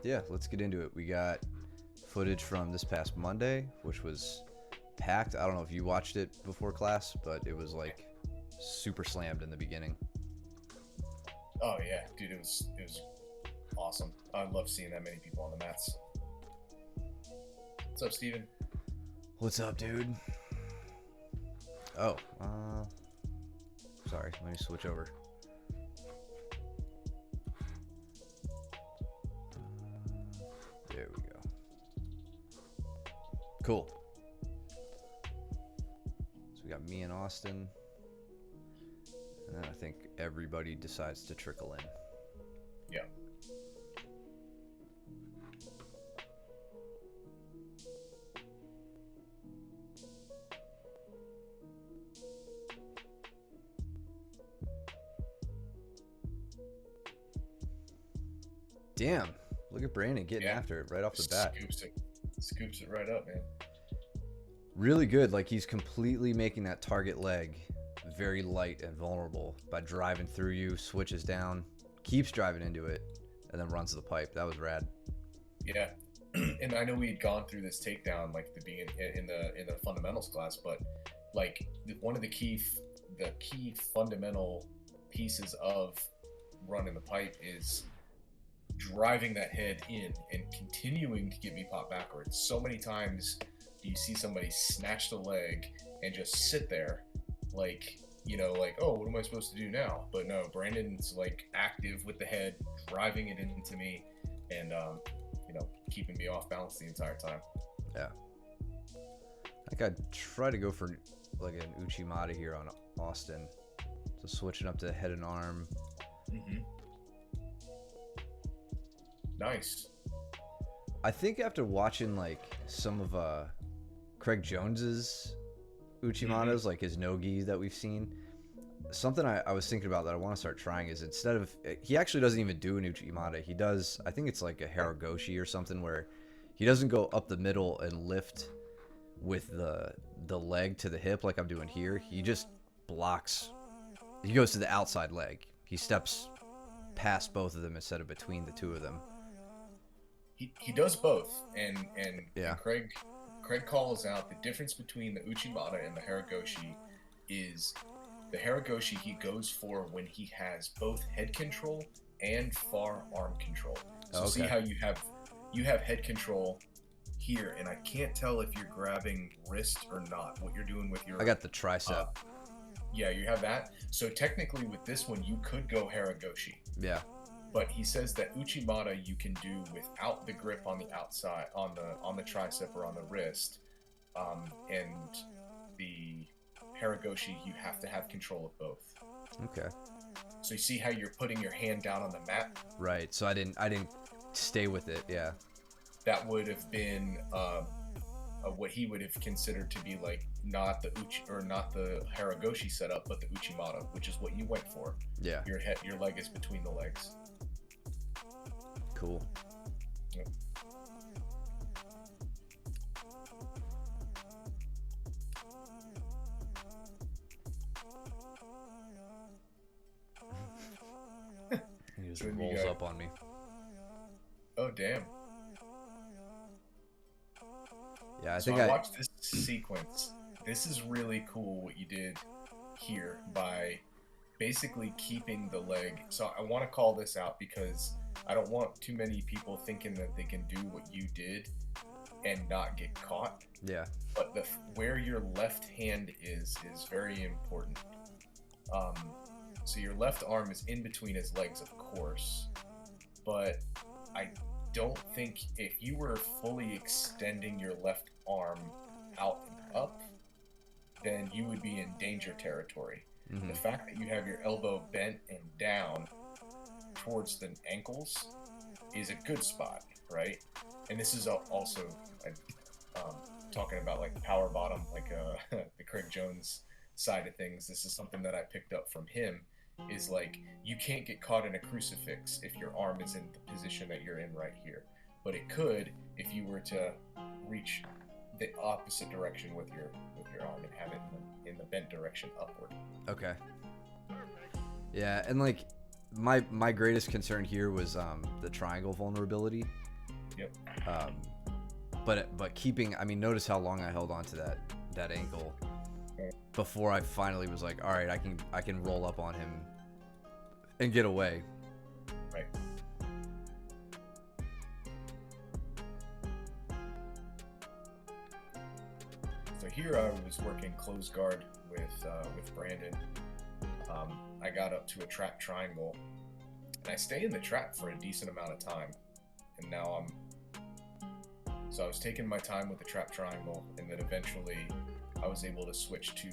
Yeah, let's get into it. We got footage from this past Monday, which was packed. I don't know if you watched it before class, but it was like super slammed in the beginning. Oh yeah, dude, it was awesome. I love seeing that many people on the mats. What's up, Steven? What's up, dude? Oh, sorry, let me switch over. There we go. Cool. So we got me and Austin. And then I think everybody decides to trickle in. Yeah. Damn, look at Brandon getting after it right off the bat. Scoops it right up, man. Really good. Like, he's completely making that target leg very light and vulnerable by driving through you, switches down, keeps driving into it, and then runs the pipe. That was rad. Yeah. And I know we had gone through this takedown like the beginning in the fundamentals class, but like one of the key fundamental pieces of running the pipe is driving that head in and continuing to get me popped backwards. So many times do you see somebody snatch the leg and just sit there like, like, oh, what am I supposed to do now? But no, Brandon's like active with the head, driving it into me and keeping me off balance the entire time. Yeah. I think I'd try to go for like an Uchi here on Austin. So switching up to head and arm. Mm-hmm. Nice. I think after watching like some of Craig Jones's Uchimatas, like his no-gi that we've seen, something I was thinking about that I want to start trying is instead of, he actually doesn't even do an Uchimata. He does, I think it's like a harai or something where he doesn't go up the middle and lift with the leg to the hip like I'm doing here. He just blocks. He goes to the outside leg. He steps past both of them instead of between the two of them. He does both, and yeah. Craig calls out the difference between the Uchimata and the harai is the harai he goes for when he has both head control and far arm control. So see how you have head control here, and I can't tell if you're grabbing wrist or not. What you're doing with your I got the tricep. Yeah, you have that. So technically, with this one, you could go harai. Yeah. But he says that Uchimata you can do without the grip on the outside, on the tricep or on the wrist, and the harai you have to have control of both. Okay. So you see how you're putting your hand down on the mat? Right. So I didn't stay with it. Yeah. That would have been what he would have considered to be like not the harai setup, but the Uchimata, which is what you went for. Yeah. Your leg is between the legs. Cool. Yep. He just rolls up on me. Oh, damn. Yeah, I watched this sequence. This is really cool what you did here by basically keeping the leg. So I want to call this out because I don't want too many people thinking that they can do what you did and not get caught. Yeah. But where your left hand is very important. So your left arm is in between his legs, of course. But I don't think if you were fully extending your left arm out and up, then you would be in danger territory. Mm-hmm. The fact that you have your elbow bent and down towards the ankles is a good spot, right? And this is also talking about like the power bottom, like the Craig Jones side of things. This is something that I picked up from him, is like you can't get caught in a crucifix if your arm is in the position that you're in right here, but it could if you were to reach the opposite direction with your arm and have it in the bent direction upward. Okay. Yeah, and like my greatest concern here was the triangle vulnerability. Yep. But keeping, I mean, notice how long I held on to that ankle before I finally was like, all right, I can roll up on him and get away. Right. So here I was working close guard with Brandon. I got up to a trap triangle, and I stay in the trap for a decent amount of time. And now so I was taking my time with the trap triangle, and then eventually I was able to switch to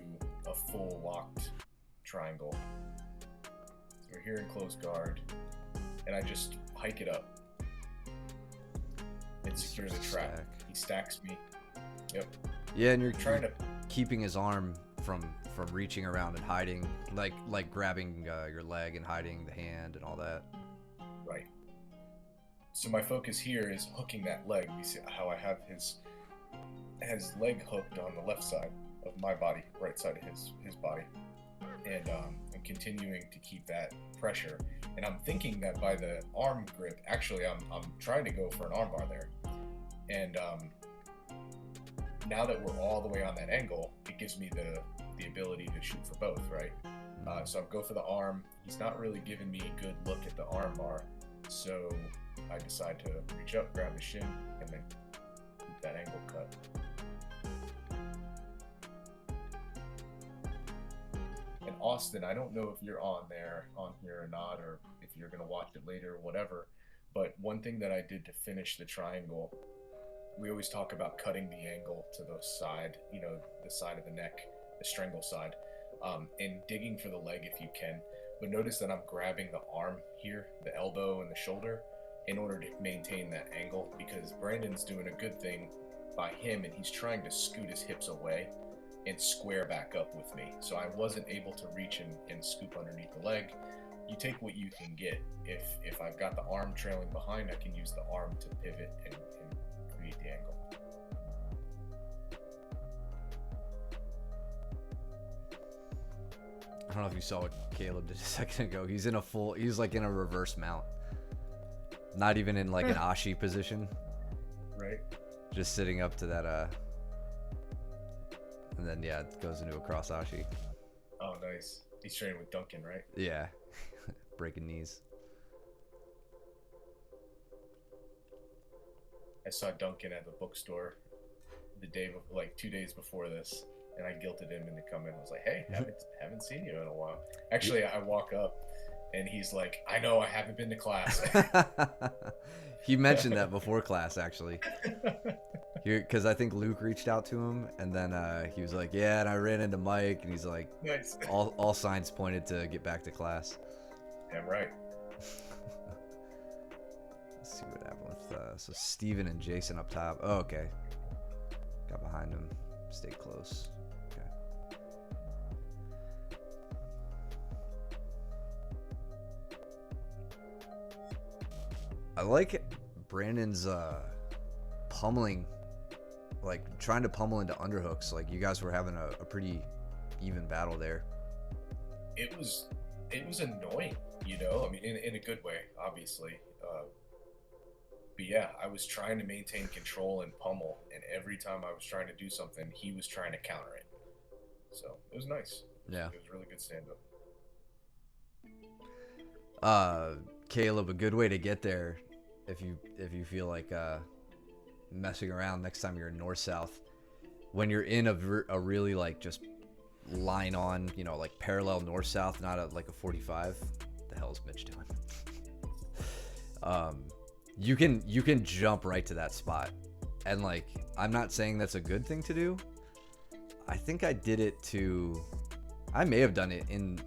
a full locked triangle. So we're here in close guard, and I just hike it up and secure the trap. He stacks me. Yep. Yeah, and you're trying to keeping his arm from reaching around and hiding, like grabbing your leg and hiding the hand and all that. Right. So my focus here is hooking that leg. You see how I have his leg hooked on the left side of my body, right side of his body, and I'm continuing to keep that pressure. And I'm thinking that by the arm grip, actually, I'm trying to go for an armbar there. And now that we're all the way on that angle, it gives me the ability to shoot for both, right? So I go for the arm. He's not really giving me a good look at the arm bar, so I decide to reach up, grab the shin, and then keep that angle cut. And Austin, I don't know if you're on here or not, or if you're gonna watch it later or whatever, but one thing that I did to finish the triangle, we always talk about cutting the angle to the side, the side of the neck, the strangle side, and digging for the leg if you can. But notice that I'm grabbing the arm here, the elbow and the shoulder, in order to maintain that angle, because Brandon's doing a good thing by him, and he's trying to scoot his hips away and square back up with me. So I wasn't able to reach and scoop underneath the leg. You take what you can get. If I've got the arm trailing behind, I can use the arm to pivot and create the angle. I don't know if you saw what Caleb did a second ago. He's like in a reverse mount. Not even in like an ashi position. Right. Just sitting up to that and then yeah, it goes into a cross ashi. Oh, nice. He's training with Duncan, right? Yeah. Breaking knees. I saw Duncan at the bookstore the day before, like 2 days before this, and I guilted him into coming. I was like, "Hey, haven't seen you in a while." Actually, I walk up, and he's like, "I know, I haven't been to class." He mentioned that before class, actually. Because I think Luke reached out to him, and then he was like, "Yeah," and I ran into Mike, and he's like, "Nice." All signs pointed to get back to class. Yeah, right. Let's see what happened with so Steven and Jason up top. Oh, okay. Got behind him. Stayed close. Okay. I like Brandon's pummeling, like trying to pummel into underhooks. Like you guys were having a pretty even battle there. It was annoying, I mean, in a good way, obviously. But yeah, I was trying to maintain control and pummel, and every time I was trying to do something, he was trying to counter it. So it was nice. Yeah. It was really good stand-up. Caleb, a good way to get there, if you feel like messing around next time you're in north-south, when you're in a really like just line on, like parallel north-south, not like a 45. What the hell is Mitch doing? You can jump right to that spot, and like I'm not saying that's a good thing to do. I think I did it I may have done it in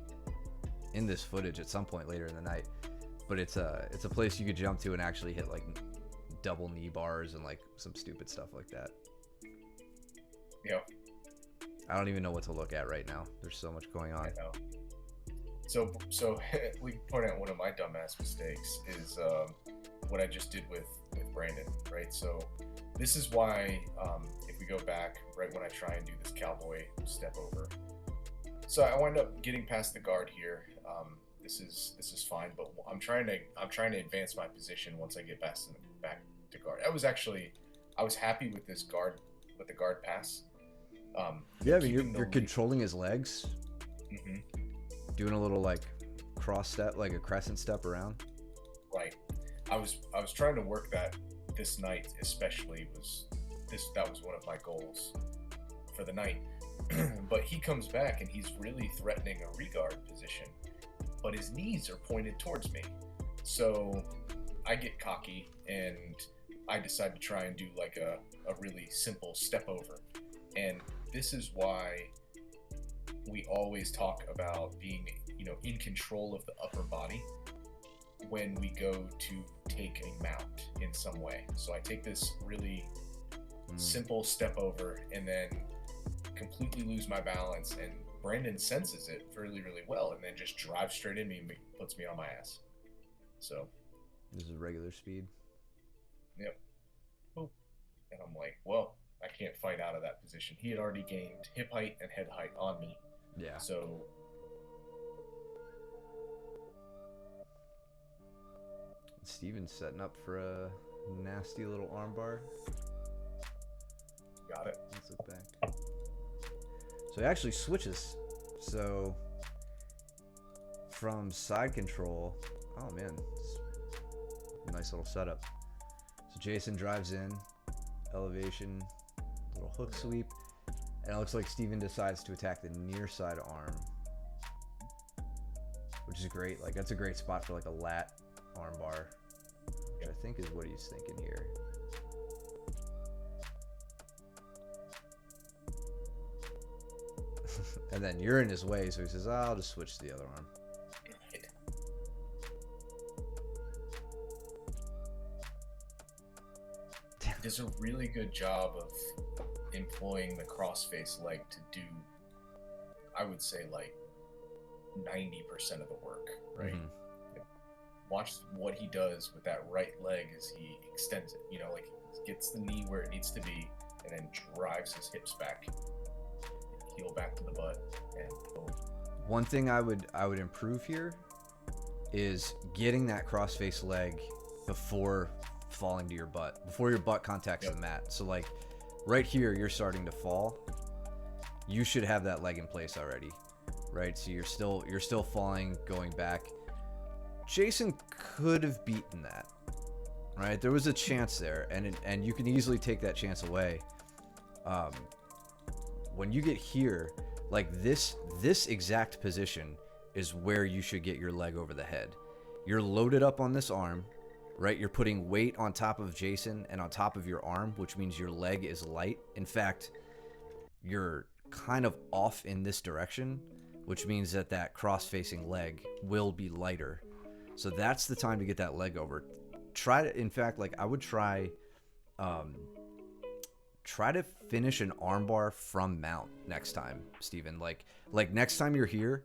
this footage at some point later in the night, but it's a place you could jump to and actually hit like double knee bars and like some stupid stuff like that. Yeah. I don't even know what to look at right now. There's so much going on. I know. So we can point out one of my dumbass mistakes is what I just did with Brandon, right? So this is why if we go back right when I try and do this cowboy step over, so I wind up getting past the guard here. This is fine, but I'm trying to advance my position once I get back to guard. I was happy with this guard, with the guard pass. Yeah, I mean, you're controlling his legs, Mm-hmm. doing a little like cross step, like a crescent step around. Right. I was trying to work that this night, especially that was one of my goals for the night. But he comes back and he's really threatening a regard position, but his knees are pointed towards me. So I get cocky and I decide to try and do like a really simple step over. And this is why we always talk about being, in control of the upper body when we go to take a mount in some way. So I take this really simple step over and then completely lose my balance, and Brandon senses it really, really well and then just drives straight in me and puts me on my ass. So this is regular speed. Yep. Boop. And I'm like, well, I can't fight out of that position. He had already gained hip height and head height on me. Yeah. So Steven's setting up for a nasty little armbar. got it. Let's look back. So he actually switches. So from side control, oh man, nice little setup. So Jason drives in, elevation, little hook sweep, and it looks like Steven decides to attack the near side arm, which is great. Like that's a great spot for like a lat armbar, which I think is what he's thinking here. And then you're in his way, so he says, I'll just switch to the other arm. Right. Does a really good job of employing the crossface leg to do, I would say, like 90% of the work, right? Mm-hmm. Watch what he does with that right leg as he extends it, like he gets the knee where it needs to be and then drives his hips back, heel back to the butt, and boom. One thing I would improve here is getting that crossface leg before falling to your butt, before your butt contacts the mat. So like right here, you're starting to fall. You should have that leg in place already, right? So you're still falling, going back. Jason could have beaten that, right? There was a chance there, and you can easily take that chance away. When you get here, like this exact position is where you should get your leg over the head. You're loaded up on this arm, right? You're putting weight on top of Jason and on top of your arm, which means your leg is light. In fact, you're kind of off in this direction, which means that cross-facing leg will be lighter. So that's the time to get that leg over. In fact, like I would try to finish an armbar from mount next time, Steven. Like next time you're here,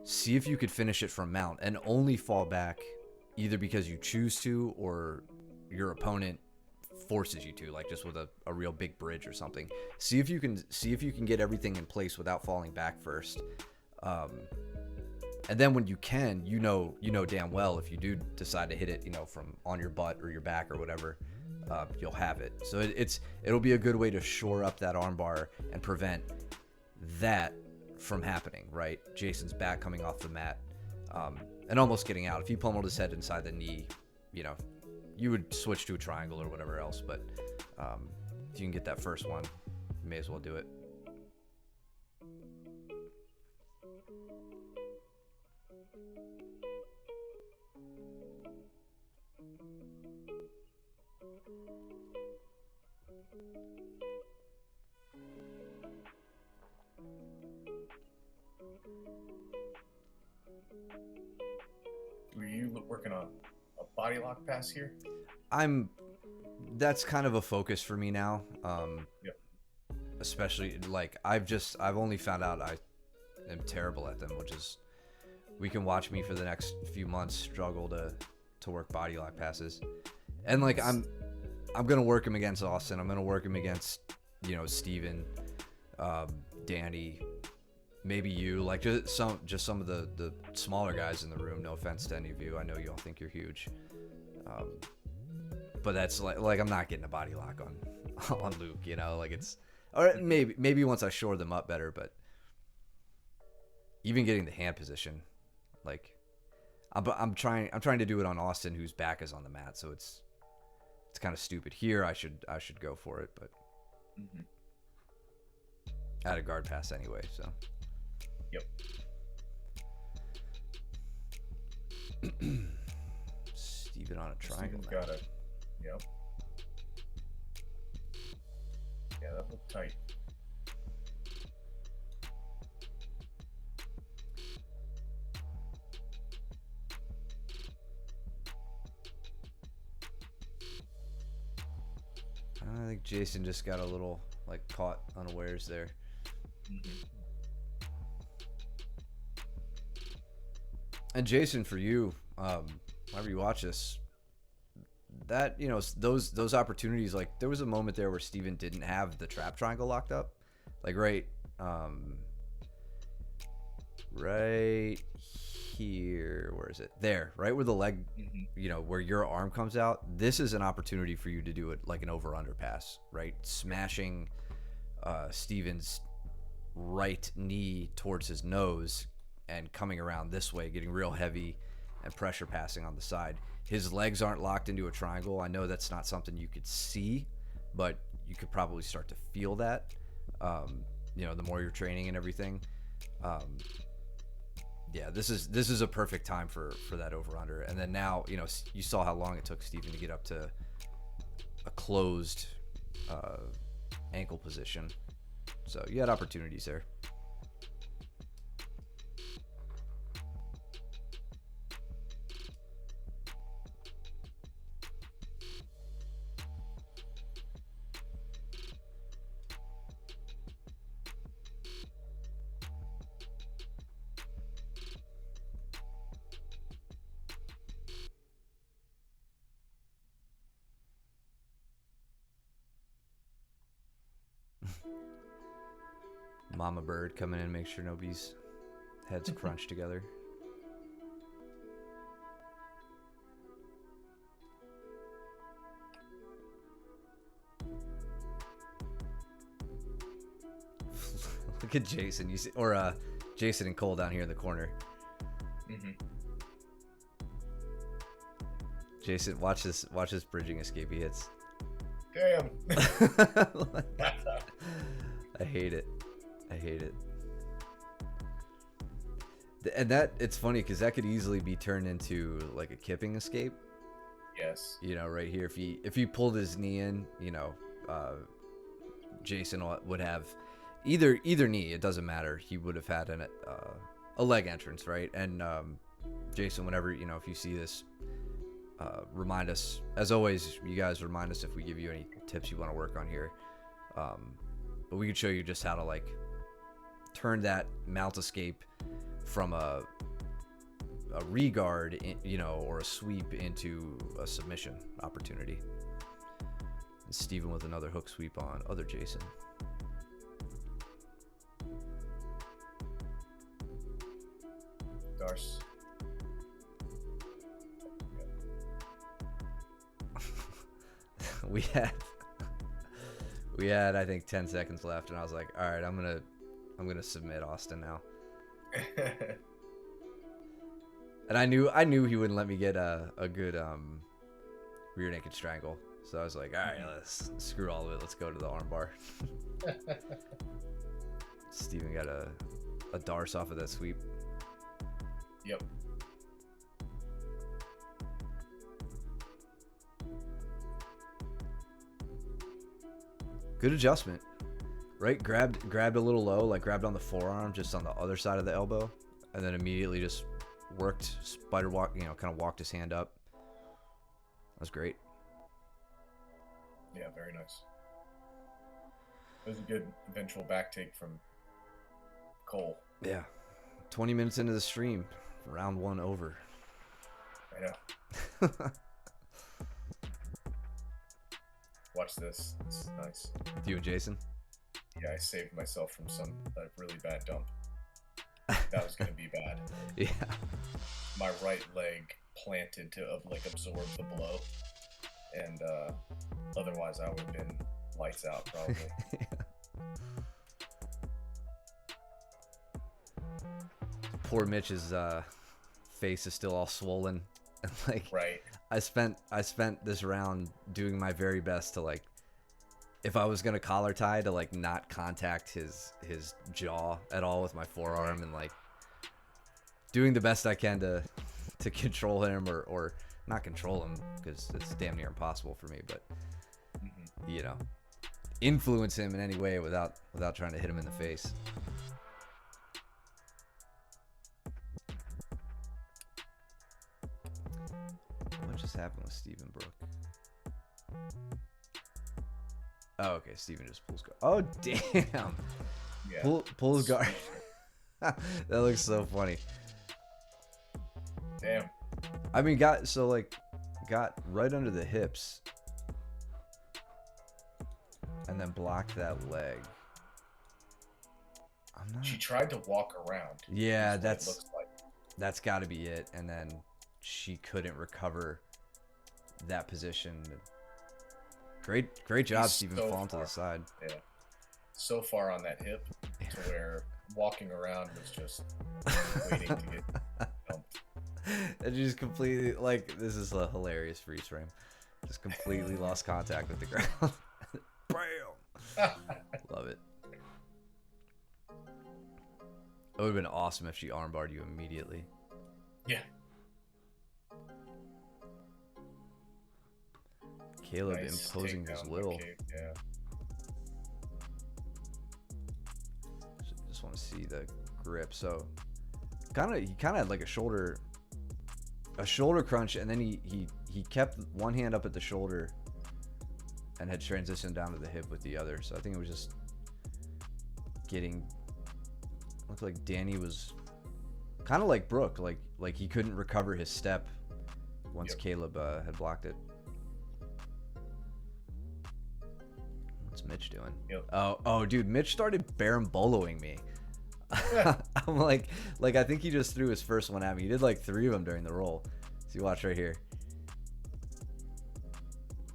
see if you could finish it from mount and only fall back either because you choose to or your opponent forces you to, like just with a real big bridge or something. See if you can get everything in place without falling back first. And then when you can, you know damn well if you do decide to hit it, from on your butt or your back or whatever, you'll have it. So it'll be a good way to shore up that armbar and prevent that from happening, right? Jason's back coming off the mat, and almost getting out. If he pummeled his head inside the knee, you would switch to a triangle or whatever else. But if you can get that first one, you may as well do it. Were you working on a body lock pass here? That's kind of a focus for me now. Yep. Especially like I've only found out I am terrible at them, which is we can watch me for the next few months struggle to work body lock passes. And like I'm gonna work him against Austin. I'm gonna work him against Steven, Danny, maybe you, like just some of the smaller guys in the room. No offense to any of you, I know you all think you're huge. but that's like I'm not getting a body lock on Luke, you know, like it's, or maybe once I shore them up better, but even getting the hand position, like I'm trying to do it on Austin, whose back is on the mat, so it's kind of stupid. Here I should go for it, but I had a guard pass anyway, so. Yep. Steven on a triangle. Steven's got it. Yep. Yeah, that looked tight. I think Jason just got a little like caught unawares there. And Jason, for you, whenever you watch this, that, you know, those opportunities, like there was a moment there where Steven didn't have the trap triangle locked up, like right here, where is it? There, right where the leg, you know, where your arm comes out. This is an opportunity for you to do it like an over-under pass, right? Smashing Steven's right knee towards his nose and coming around this way, getting real heavy and pressure passing on the side. His legs aren't locked into a triangle. I know that's not something you could see, but you could probably start to feel that, you know, the more you're training and everything. Yeah, this is a perfect time for that over under. And then now, you know, you saw how long it took Steven to get up to a closed ankle position. So you had opportunities there. Mama bird coming in, make sure nobody's heads crunch together. Look at Jason, you see, or Jason and Cole down here in the corner. Jason, watch this bridging escape he hits. Damn. I hate it. And that, it's funny because that could easily be turned into like a kipping escape. Yes. You know, right here, if he pulled his knee in, you know, Jason would have either knee. It doesn't matter. He would have had a leg entrance, right? And Jason, whenever, you know, if you see this, remind us. As always, you guys remind us if we give you any tips you want to work on here. But we could show you just how to like turn that mount escape from a regard, you know, or a sweep into a submission opportunity. And Steven with another hook sweep on other Jason. Darce. we had I think 10 seconds left, and I was like, all right, I'm gonna submit Austin now. And I knew he wouldn't let me get a good rear naked strangle, so I was like, all right, let's screw all of it, let's go to the armbar. Steven got a Darce off of that sweep. Yep. Good adjustment, right? Grabbed a little low, like grabbed on the forearm, just on the other side of the elbow, and then immediately just worked spider walk, you know, kind of walked his hand up. That was great. Yeah, very nice. It was a good eventual back take from Cole. Yeah. 20 minutes into the stream, round one over. I know. Watch this. It's nice. With you and Jason? Yeah, I saved myself from a really bad dump. That was gonna be bad. Yeah. My right leg planted to like absorb the blow, and otherwise I would have been lights out probably. Yeah. Poor Mitch's face is still all swollen, and like Right. I spent this round doing my very best to like, if I was gonna collar tie, to like not contact his jaw at all with my forearm, and like doing the best I can to control him, or not control him because it's damn near impossible for me, but you know, influence him in any way without trying to hit him in the face. What just happened with Steven Brook? Oh, okay. Steven just pulls guard. Oh, damn. Yeah. Pulls guard. That looks so funny. Damn. I mean, got right under the hips, and then blocked that leg. I'm not. She tried to walk around. Yeah, That's what it looks like. that's got to be it. And then she couldn't recover that position. Great job, Steven, so falling to far. the side. Yeah. So far on that hip to where walking around was just waiting to get dumped. And just completely, like, this is a hilarious freeze frame. Just completely lost contact with the ground. Bam! Love it. It would have been awesome if she armbarred you immediately. Yeah. Caleb Nice imposing his takedown, will. okay, yeah. Just want to see the grip. So, he kind of had like a shoulder crunch, and then he kept one hand up at the shoulder and had transitioned down to the hip with the other. So I think it was just looked like Danny was kind of like Brooke, like he couldn't recover his step once Caleb had blocked it. What's Mitch doing? Yep. Oh, dude, Mitch started baramboloing me. I'm like I think he just threw his first one at me. He did like 3 of them during the roll. So you watch right here.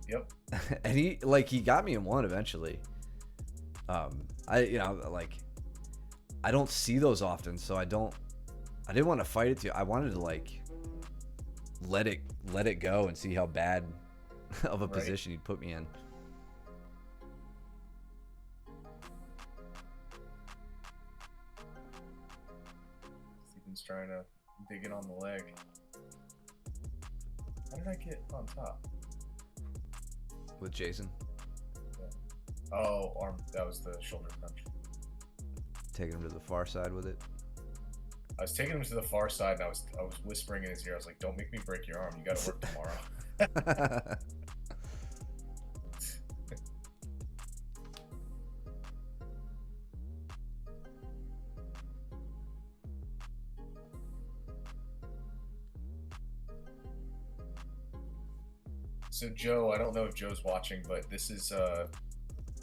Yep. And he got me in one eventually. I don't see those often, so I didn't want to fight it I wanted to like let it go and see how bad of a position he'd put me in. Steven's trying to dig it on the leg. How did I get on top? With Jason. Yeah. Oh, arm. That was the shoulder crunch. Taking him to the far side with it. I was taking him to the far side, and I was whispering in his ear. I was like, "Don't make me break your arm. You got to work tomorrow." So Joe, I don't know if Joe's watching, but this is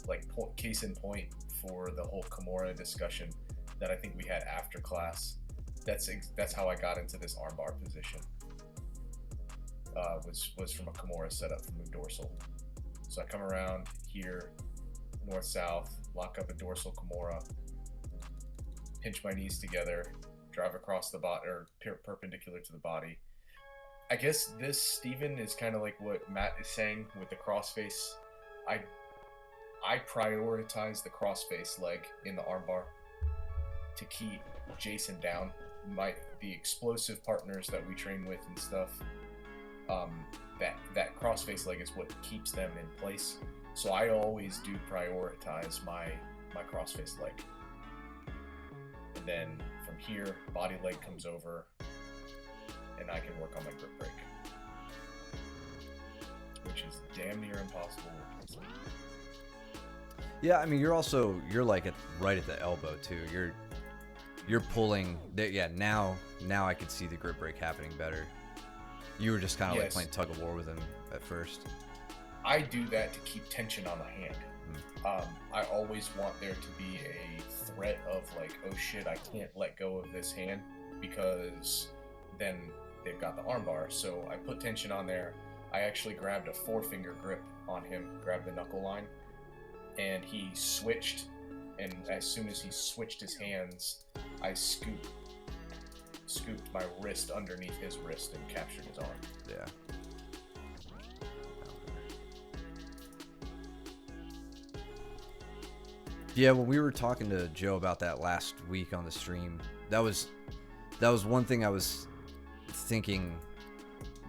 like case in point for the whole Kimura discussion that I think we had after class. That's how I got into this armbar position. Was from a Kimura setup from the dorsal. So I come around here, north south, lock up a dorsal Kimura, pinch my knees together, drive across the body or perpendicular to the body. I guess this, Steven, is kind of like what Matt is saying with the crossface. I prioritize the crossface leg in the armbar to keep Jason down. The explosive partners that we train with and stuff, that crossface leg is what keeps them in place. So I always do prioritize my crossface leg. And then from here, body leg comes over, and I can work on my grip break, which is damn near impossible. Yeah, I mean, you're like right at the elbow too. You're pulling. Yeah, now I could see the grip break happening better. You were just kind of like playing tug of war with him at first. I do that to keep tension on the hand. I always want there to be a threat of like, oh shit, I can't let go of this hand because then they've got the armbar. So I put tension on there. I actually grabbed a 4-finger grip on him, grabbed the knuckle line, and he switched. And as soon as he switched his hands, I scooped my wrist underneath his wrist and captured his arm. Yeah. Yeah, when we were talking to Joe about that last week on the stream, that was one thing I was thinking,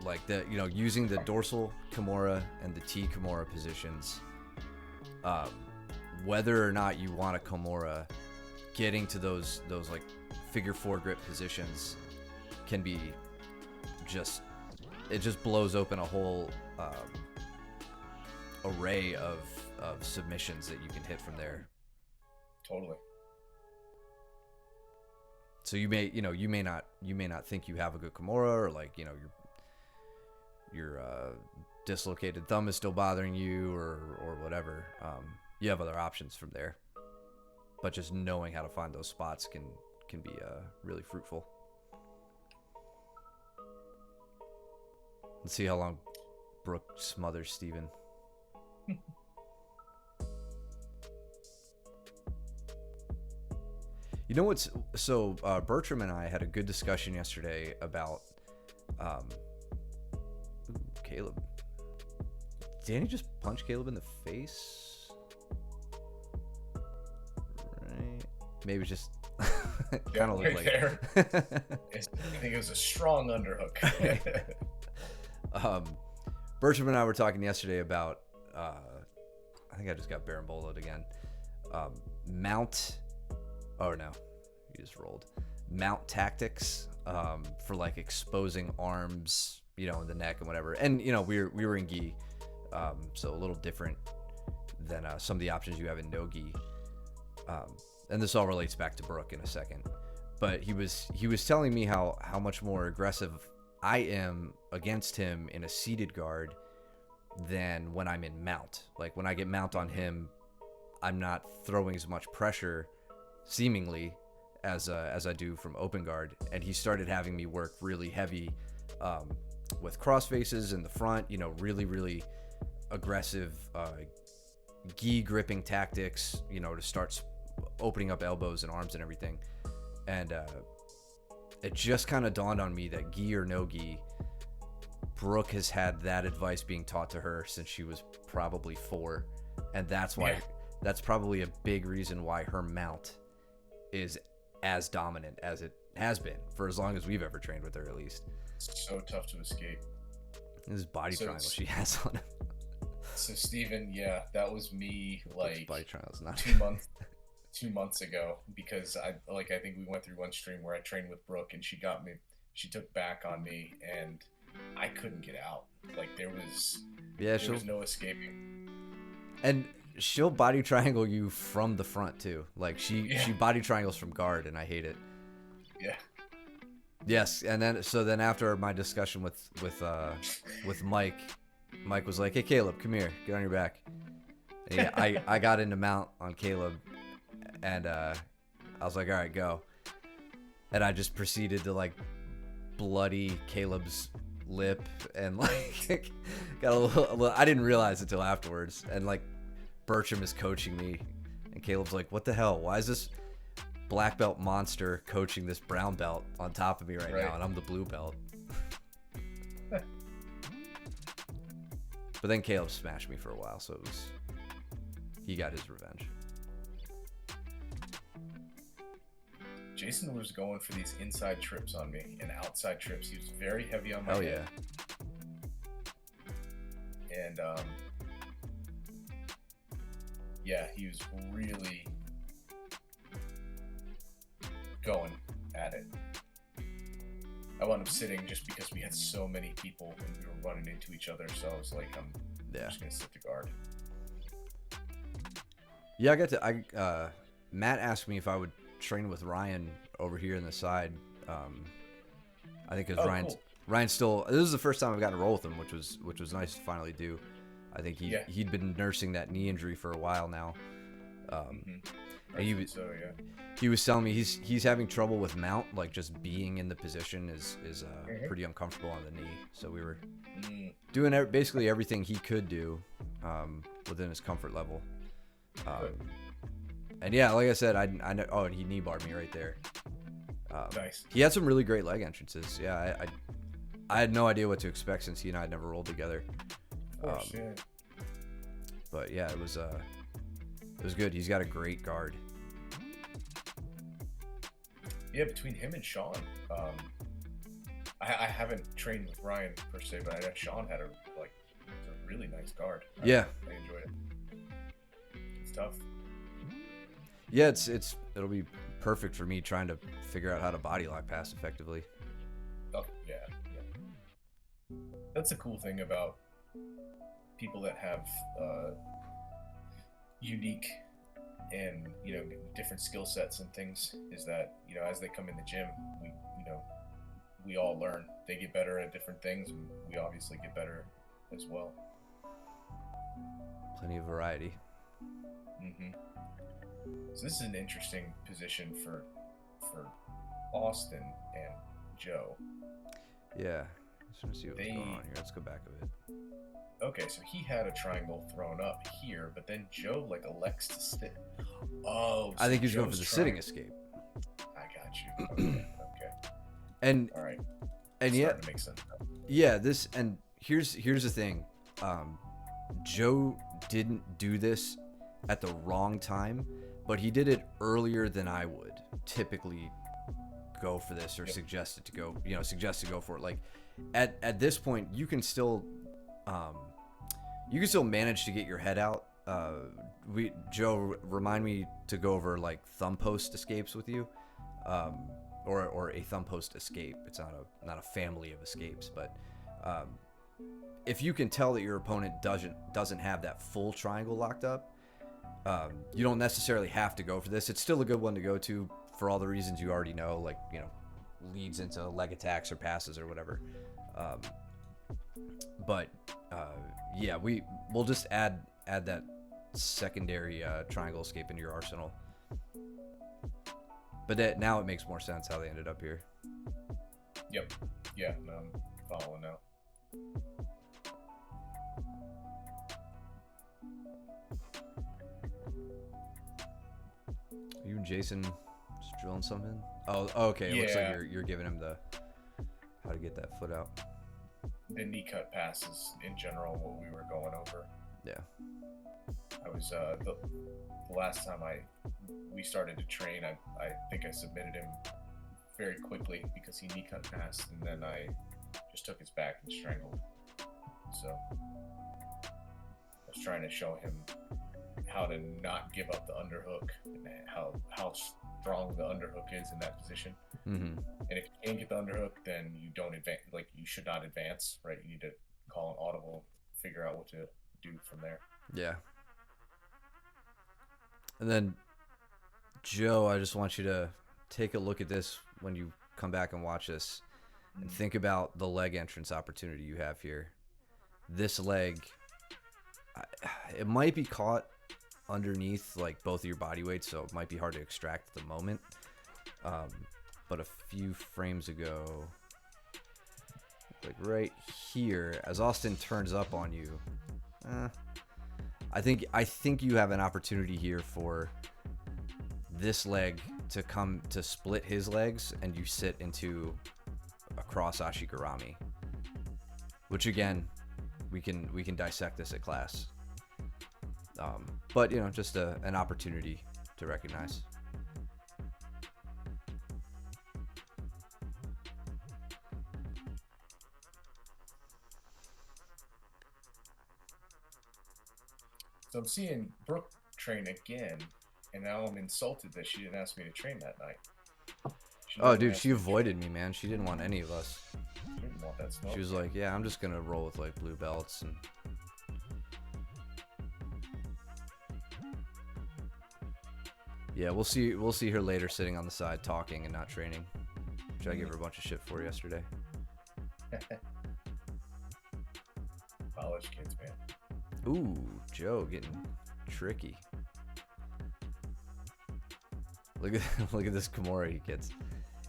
like that, you know, using the dorsal Kimura and the T Kimura positions, whether or not you want a Kimura, getting to those like figure 4 grip positions can be just blows open a whole array of submissions that you can hit from there. Totally. So you may not think you have a good Kimura, or like, you know, your dislocated thumb is still bothering you, or whatever. You have other options from there, but just knowing how to find those spots can be really fruitful. Let's see how long Brooke smothers Steven. You know what's so Bertram and I had a good discussion yesterday about Caleb. Danny just punched Caleb in the face, right? Maybe just kind of looked like there. I think it was a strong underhook. Bertram and I were talking yesterday about I think I just got baramboloed again. Mount. Oh no, you just rolled. Mount tactics for like exposing arms, you know, in the neck and whatever. And you know, we were in gi, so a little different than some of the options you have in no gi. And this all relates back to Brooke in a second. But he was telling me how much more aggressive I am against him in a seated guard than when I'm in mount. Like when I get mount on him, I'm not throwing as much pressure, seemingly, as I do from open guard. And he started having me work really heavy with cross faces in the front, you know, really aggressive gi gripping tactics, you know, to start opening up elbows and arms and everything. And it just kind of dawned on me that gi or no gi, Brooke has had that advice being taught to her since she was probably 4, and that's why that's probably a big reason why her mount is as dominant as it has been for as long as we've ever trained with her, at least. It's so tough to escape. This body triangle she has on him. So Steven, yeah, that was me like body triangle's not 2 months ago, because I think we went through one stream where I trained with Brooke and she took back on me and I couldn't get out. Like there was no escaping. And she'll body triangle you from the front too. Like she body triangles from guard, and I hate it. Yeah. Yes, and then after my discussion with Mike was like, "Hey Caleb, come here, get on your back." And yeah, I got into mount on Caleb, and I was like, "All right, go." And I just proceeded to like bloody Caleb's lip, and like got a little I didn't realize it till afterwards. And like Bertram is coaching me, and Caleb's like, "What the hell? Why is this black belt monster coaching this brown belt on top of me right now, and I'm the blue belt?" But then Caleb smashed me for a while, so he got his revenge. Jason was going for these inside trips on me and outside trips. He was very heavy on my head. Yeah. And he was really going at it. I wound up sitting just because we had so many people and we were running into each other, so I was like, I'm just gonna sit the guard. Yeah, Matt asked me if I would train with Ryan over here in the side. I think because Ryan's still, this is the first time I've gotten to roll with him, which was nice to finally do. I think he'd been nursing that knee injury for a while now, I think so, yeah. He was telling me he's having trouble with mount, like just being in the position is pretty uncomfortable on the knee. So we were doing basically everything he could do within his comfort level. And yeah, like I said, I know. Oh, and he knee barred me right there. Nice. He had some really great leg entrances. Yeah, I had no idea what to expect since he and I had never rolled together. Of course, yeah. But yeah, it was good. He's got a great guard. Yeah, between him and Sean, I haven't trained with Ryan per se, but I know Sean had a really nice guard. I enjoyed it. It's tough. Yeah, it'll be perfect for me trying to figure out how to body lock pass effectively. Oh yeah. That's the cool thing about people that have unique and different skill sets and things is that as they come in the gym, we all learn. They get better at different things, and we obviously get better as well. Plenty of variety. So this is an interesting position for Austin and Joe. Yeah, I just want to see what's going on here. Let's go back a bit. Okay, so he had a triangle thrown up here, but then Joe elects to sit. Oh, so I think he's Joe's going for the sitting escape. I got you. Okay. And all right. And yeah, to make sense. Yeah, here's the thing. Joe didn't do this at the wrong time, but he did it earlier than I would typically go for this or suggest to go for it. Like at this point, you can still manage to get your head out. Joe, remind me to go over thumb post escapes with you, or a thumb post escape. It's not a family of escapes, but if you can tell that your opponent doesn't have that full triangle locked up, you don't necessarily have to go for this. It's still a good one to go to for all the reasons you already know, leads into leg attacks or passes or whatever. But we'll just add that secondary triangle escape into your arsenal. But now it makes more sense how they ended up here. Yep. Yeah, no, I'm following now. You and Jason just drilling something? Oh, okay. It looks like you're giving him how to get that foot out. The knee cut passes in general, what we were going over. Yeah. I was the last time we started to train, I think I submitted him very quickly because he knee cut passed, and then I just took his back and strangled. So I was trying to show him how to not give up the underhook and how strong the underhook is in that position. And if you can't get the underhook, then you don't advance. You should not advance, right? You need to call an audible, figure out what to do from there. Yeah. And then, Joe, I just want you to take a look at this when you come back and watch this, and think about the leg entrance opportunity you have here. This leg, it might be caught underneath both of your body weights, so it might be hard to extract at the moment. But a few frames ago, right here, as Austin turns up on you, I think you have an opportunity here for this leg to come to split his legs, and you sit into a cross ashigarami, which again, we can dissect this at class. But just an opportunity to recognize. So I'm seeing Brooke train again, and now I'm insulted that she didn't ask me to train that night. Oh, dude, she avoided me, man. She didn't want any of us. She didn't want that smoke. She was like, "Yeah, I'm just gonna roll with blue belts." And yeah, we'll see her later sitting on the side talking and not training, which I gave her a bunch of shit for yesterday. College kids, man. Ooh, Joe getting tricky. Look at look at this Kimura he gets.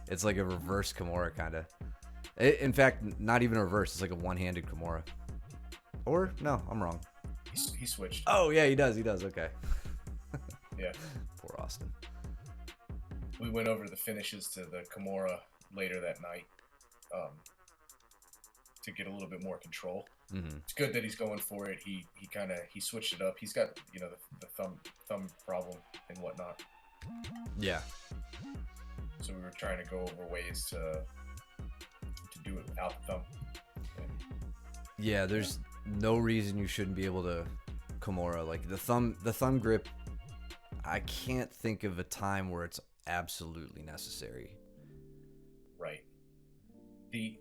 It's like a reverse Kimura kind of. In fact, not even a reverse. It's like a one-handed Kimura. Or no, I'm wrong. He switched. Oh yeah, he does. He does. Okay. Yeah. Poor Austin. We went over the finishes to the Kimura later that night to get a little bit more control. Mm-hmm. It's good that he's going for it. He switched it up. He's got the thumb problem and whatnot. Yeah. So we were trying to go over ways to do it without the thumb. And, yeah, there's no reason you shouldn't be able to Kimura. Like the thumb grip, I can't think of a time where it's absolutely necessary. Right. The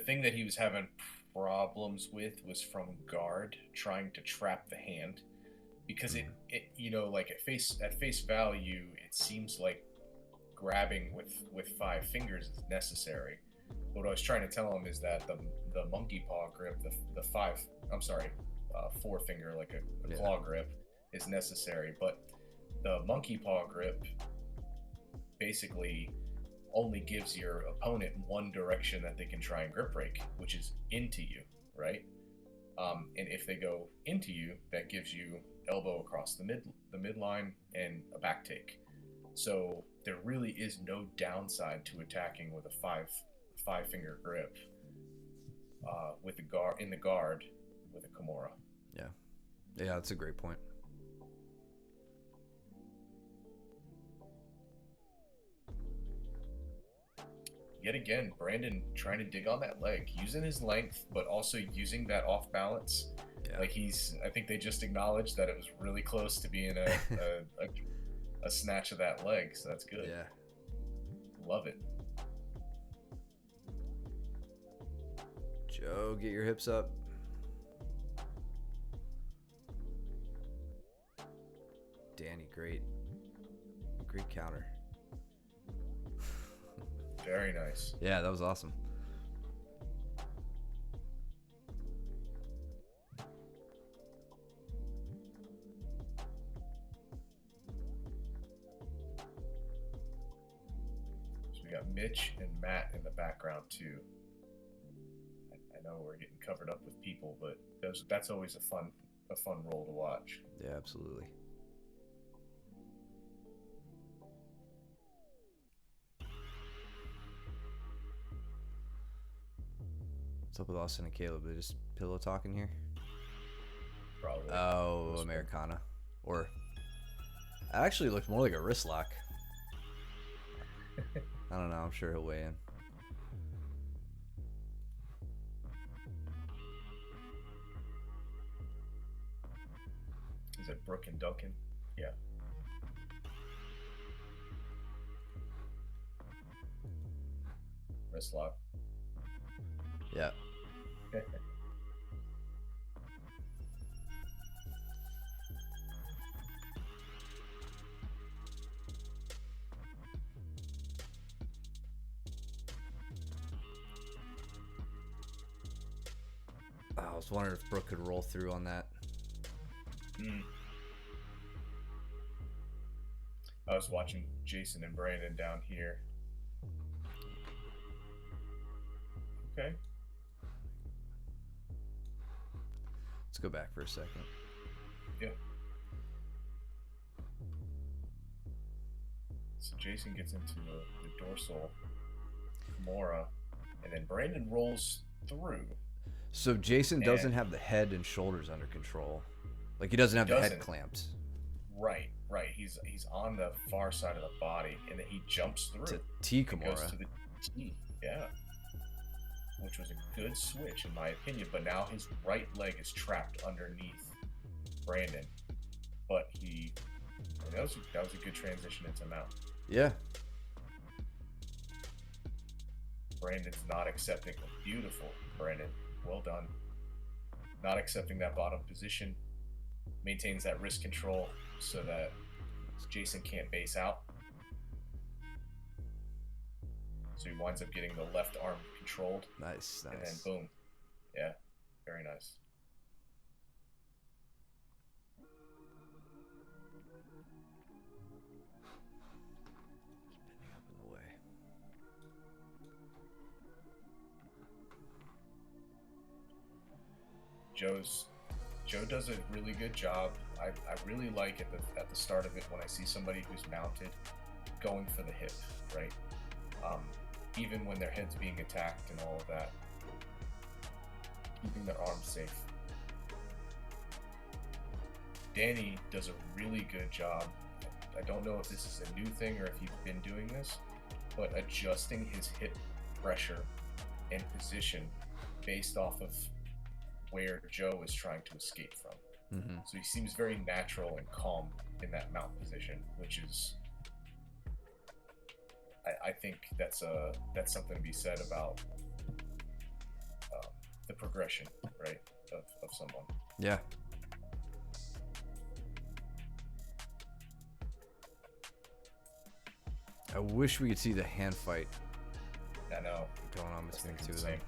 thing that he was having problems with was from guard trying to trap the hand, because it like at face value it seems like grabbing with 5 fingers is necessary. What I was trying to tell him is that the monkey paw grip, the 4 finger like a claw grip is necessary, but the monkey paw grip basically only gives your opponent one direction that they can try and grip break, which is into you, right? And if they go into you, that gives you elbow across the midline and a back take. So there really is no downside to attacking with a 5 finger grip with the guard with a Kimura. Yeah, that's a great point. Yet again, Brandon trying to dig on that leg, using his length, but also using that off balance. Yeah. Like I think they just acknowledged that it was really close to being a snatch of that leg, so that's good. Yeah. Love it. Joe, get your hips up. Danny, great counter. Very nice. Yeah, that was awesome. So we got Mitch and Matt in the background too. I know we're getting covered up with people, but that's always a fun role to watch. Yeah, absolutely. What's up with Austin and Caleb? They just pillow talking here? Probably. Oh, Americana. Or it actually looked more like a wrist lock. I don't know. I'm sure he'll weigh in. Is it Brooke and Duncan? Yeah. Wrist lock. Yeah. I was wondering if Brooke could roll through on that. I was watching Jason and Brandon down here. Okay. Let's go back for a second. Yeah. So Jason gets into the dorsal Kimura, and then Brandon rolls through. So Jason doesn't have the head and shoulders under control. Like he doesn't have the head clamped. Right. He's on the far side of the body, and then he jumps through. It's a T Kimura. Goes to the T. Yeah. Which was a good switch in my opinion, but now his right leg is trapped underneath Brandon. But that was a good transition into mount. Yeah. Brandon's not accepting. Beautiful, Brandon. Well done. Not accepting that bottom position. Maintains that wrist control so that Jason can't base out. So he winds up getting the left arm controlled. Nice. And then boom. Yeah, very nice. Joe does a really good job. I really like at the start of it when I see somebody who's mounted going for the hip, right? Even when their head's being attacked and all of that, keeping their arms safe. Danny does a really good job. I don't know if this is a new thing or if he's been doing this, but adjusting his hip pressure and position based off of where Joe is trying to escape from. Mm-hmm. So he seems very natural and calm in that mount position, which is, I think that's something to be said about the progression, right, of someone. Yeah. I wish we could see the hand fight I know. going on between the two of Same. them.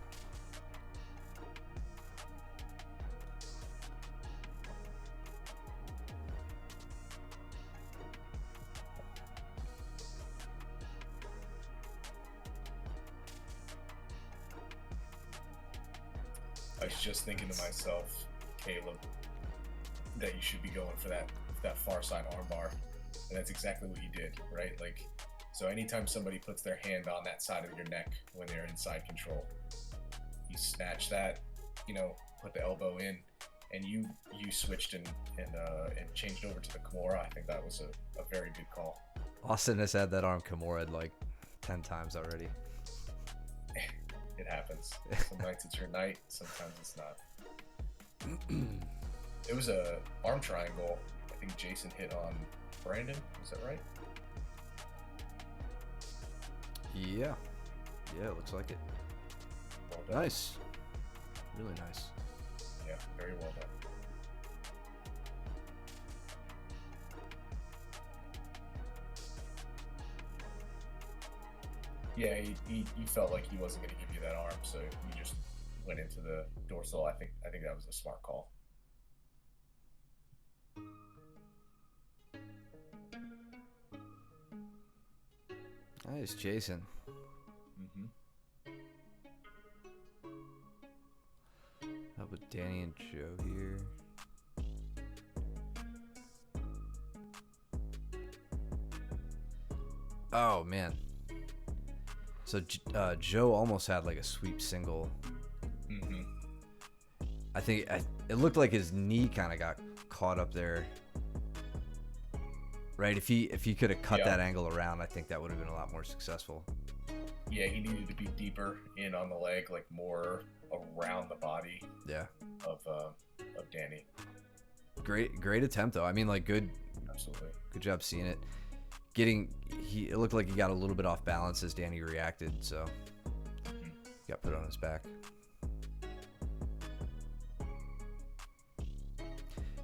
I was just thinking to myself, Caleb, that you should be going for that far side armbar, and that's exactly what you did, right? Like, so anytime somebody puts their hand on that side of your neck when they're in side control, you snatch that, put the elbow in, and you switched and changed over to the Kimura. I think that was a very good call. Austin has had that arm Kimura like 10 times already. It happens. Some nights it's your night, sometimes it's not. It was a arm triangle. I think Jason hit on Brandon. Is that right? Yeah. Yeah, it looks like it. Well done. Nice. Really nice. Yeah, very well done. Yeah, he felt like he wasn't going to give you that arm, so you just went into the dorsal. I think that was a smart call. Nice, Jason. Mm-hmm. How about Danny and Joe here? Oh, man. So Joe almost had like a sweep single. Mm-hmm. I think it looked like his knee kind of got caught up there. Right? If he could have cut that angle around, I think that would have been a lot more successful. Yeah, he needed to be deeper in on the leg, like more around the body. Yeah. Of Danny. Great attempt though. I mean, like good. Absolutely. Good job seeing it. It looked like he got a little bit off balance as Danny reacted, so he got put on his back.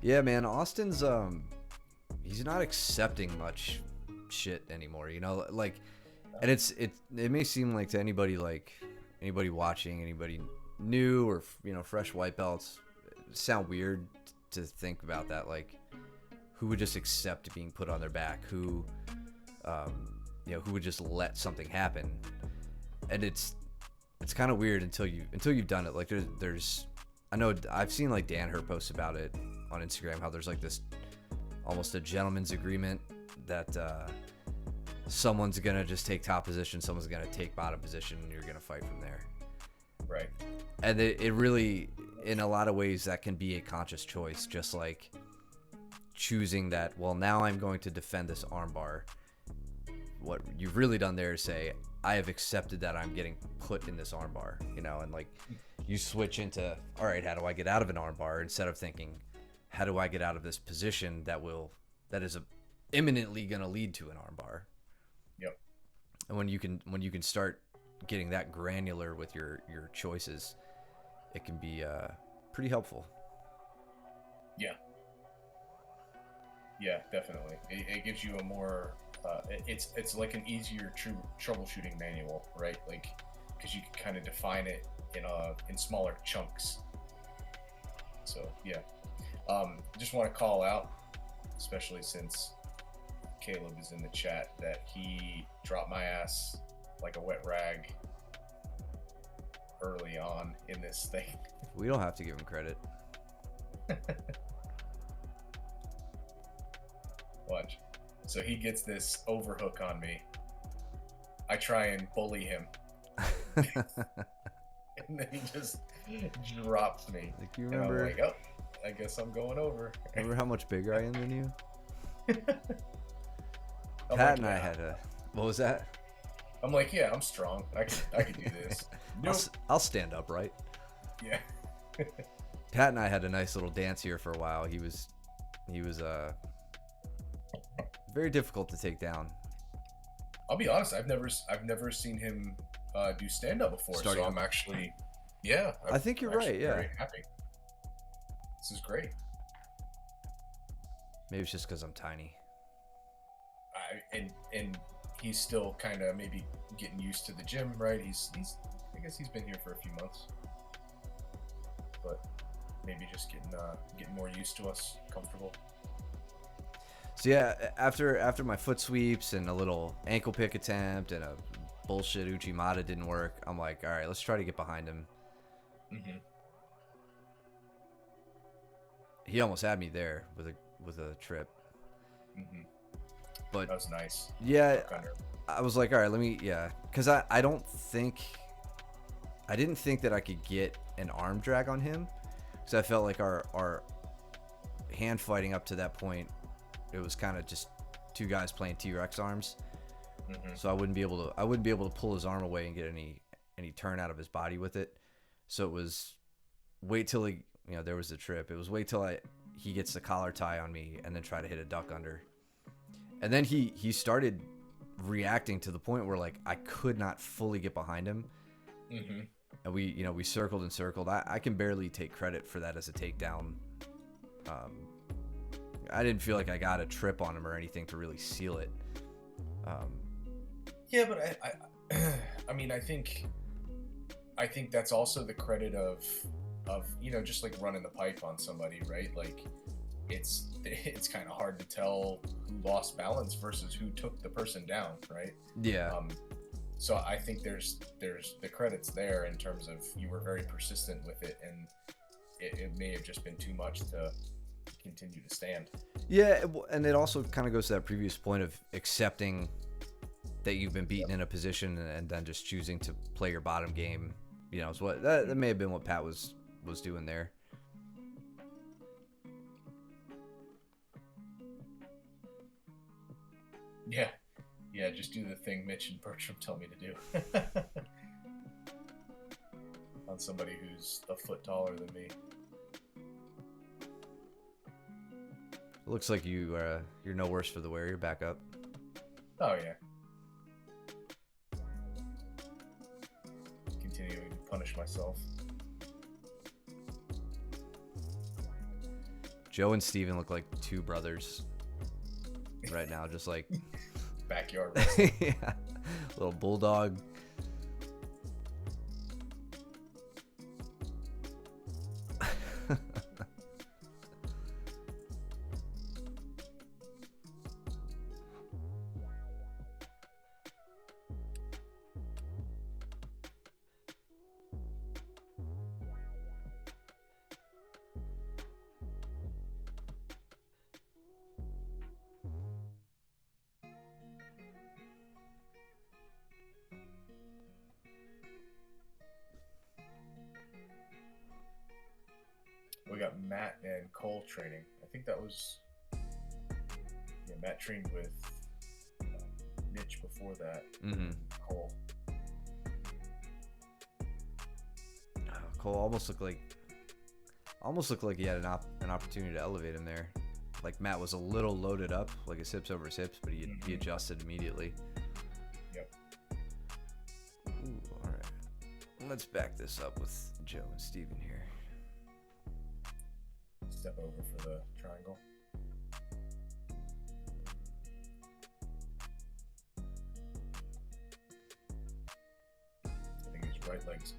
Yeah, man, Austin's he's not accepting much shit anymore, like, and it may seem like to anybody watching, anybody new or fresh white belts, sound weird to think about that, like who would just accept being put on their back, who would just let something happen. And it's kind of weird until you've done it. Like there's I know I've seen like Dan Hurt posts about it on Instagram, how there's like this almost a gentleman's agreement that someone's gonna just take top position, someone's gonna take bottom position, and you're gonna fight from there. Right. And it really, in a lot of ways, that can be a conscious choice, just like choosing that, well, now I'm going to defend this armbar. What you've really done there is say, I have accepted that I'm getting put in this armbar, and like you switch into, all right, how do I get out of an armbar, instead of thinking, how do I get out of this position that is imminently going to lead to an armbar. Yep. And when you can start getting that granular with your choices, it can be pretty helpful. Yeah, definitely. It gives you a more it's like an easier troubleshooting manual, right? Like, because you can kind of define it in smaller chunks. So yeah, just want to call out, especially since Caleb is in the chat, that he dropped my ass like a wet rag early on in this thing. We don't have to give him credit. Watch. So he gets this overhook on me. I try and bully him. And then he just drops me. Like, you And remember? I'm like, oh, I guess I'm going over. Remember how much bigger I am than you? I'm Pat like, and I yeah. had a. What was that? I'm like, yeah, I'm strong. I can do this. Nope. I'll stand up, right? Yeah. Pat and I had a nice little dance here for a while. He was very difficult to take down. I'll be honest. I've never seen him do stand up before. Starting so I'm up. actually, yeah. I think you're right. Yeah. Very happy. This is great. Maybe it's just because I'm tiny. And he's still kind of maybe getting used to the gym, right? He's I guess he's been here for a few months, but maybe just getting more used to us, comfortable. So yeah, after my foot sweeps and a little ankle pick attempt and a bullshit Uchi didn't work, I'm like, all right, let's try to get behind him. Mm-hmm. He almost had me there with a trip. Mm-hmm. But that was nice. Yeah, I was like, all right, because I didn't think that I could get an arm drag on him, because I felt like our hand fighting up to that point, it was kind of just two guys playing T-Rex arms. Mm-hmm. So I wouldn't be able to pull his arm away and get any turn out of his body with it. So it was wait till there was the trip. It was wait till he gets the collar tie on me and then try to hit a duck under. And then he started reacting to the point where like I could not fully get behind him. Mm-hmm. And we circled and circled. I can barely take credit for that as a takedown. I didn't feel like I got a trip on him or anything to really seal it. Yeah, but I mean, I think that's also the credit of just like running the pipe on somebody, right? Like it's kind of hard to tell who lost balance versus who took the person down, right? Yeah. So I think there's the credits there in terms of you were very persistent with it, and it may have just been too much to continue to stand. Yeah, and it also kind of goes to that previous point of accepting that you've been beaten in a position and then just choosing to play your bottom game. Is what that may have been what Pat was doing there. Yeah, just do the thing Mitch and Bertram tell me to do. On somebody who's a foot taller than me. Looks like you're no worse for the wear. You're back up. Oh yeah. Continuing to punish myself. Joe and Steven look like two brothers right now, just like backyard wrestling. Yeah, little bulldog. We got Matt and Cole training. I think that was Matt trained with Mitch before that. Mm-hmm. Cole. Cole almost looked like he had an opportunity to elevate him there. Like Matt was a little loaded up, like his hips over his hips, but he adjusted immediately. Yep. Ooh, all right. Let's back this up with Joe and Steven here. Step over for the triangle. I think his right leg's.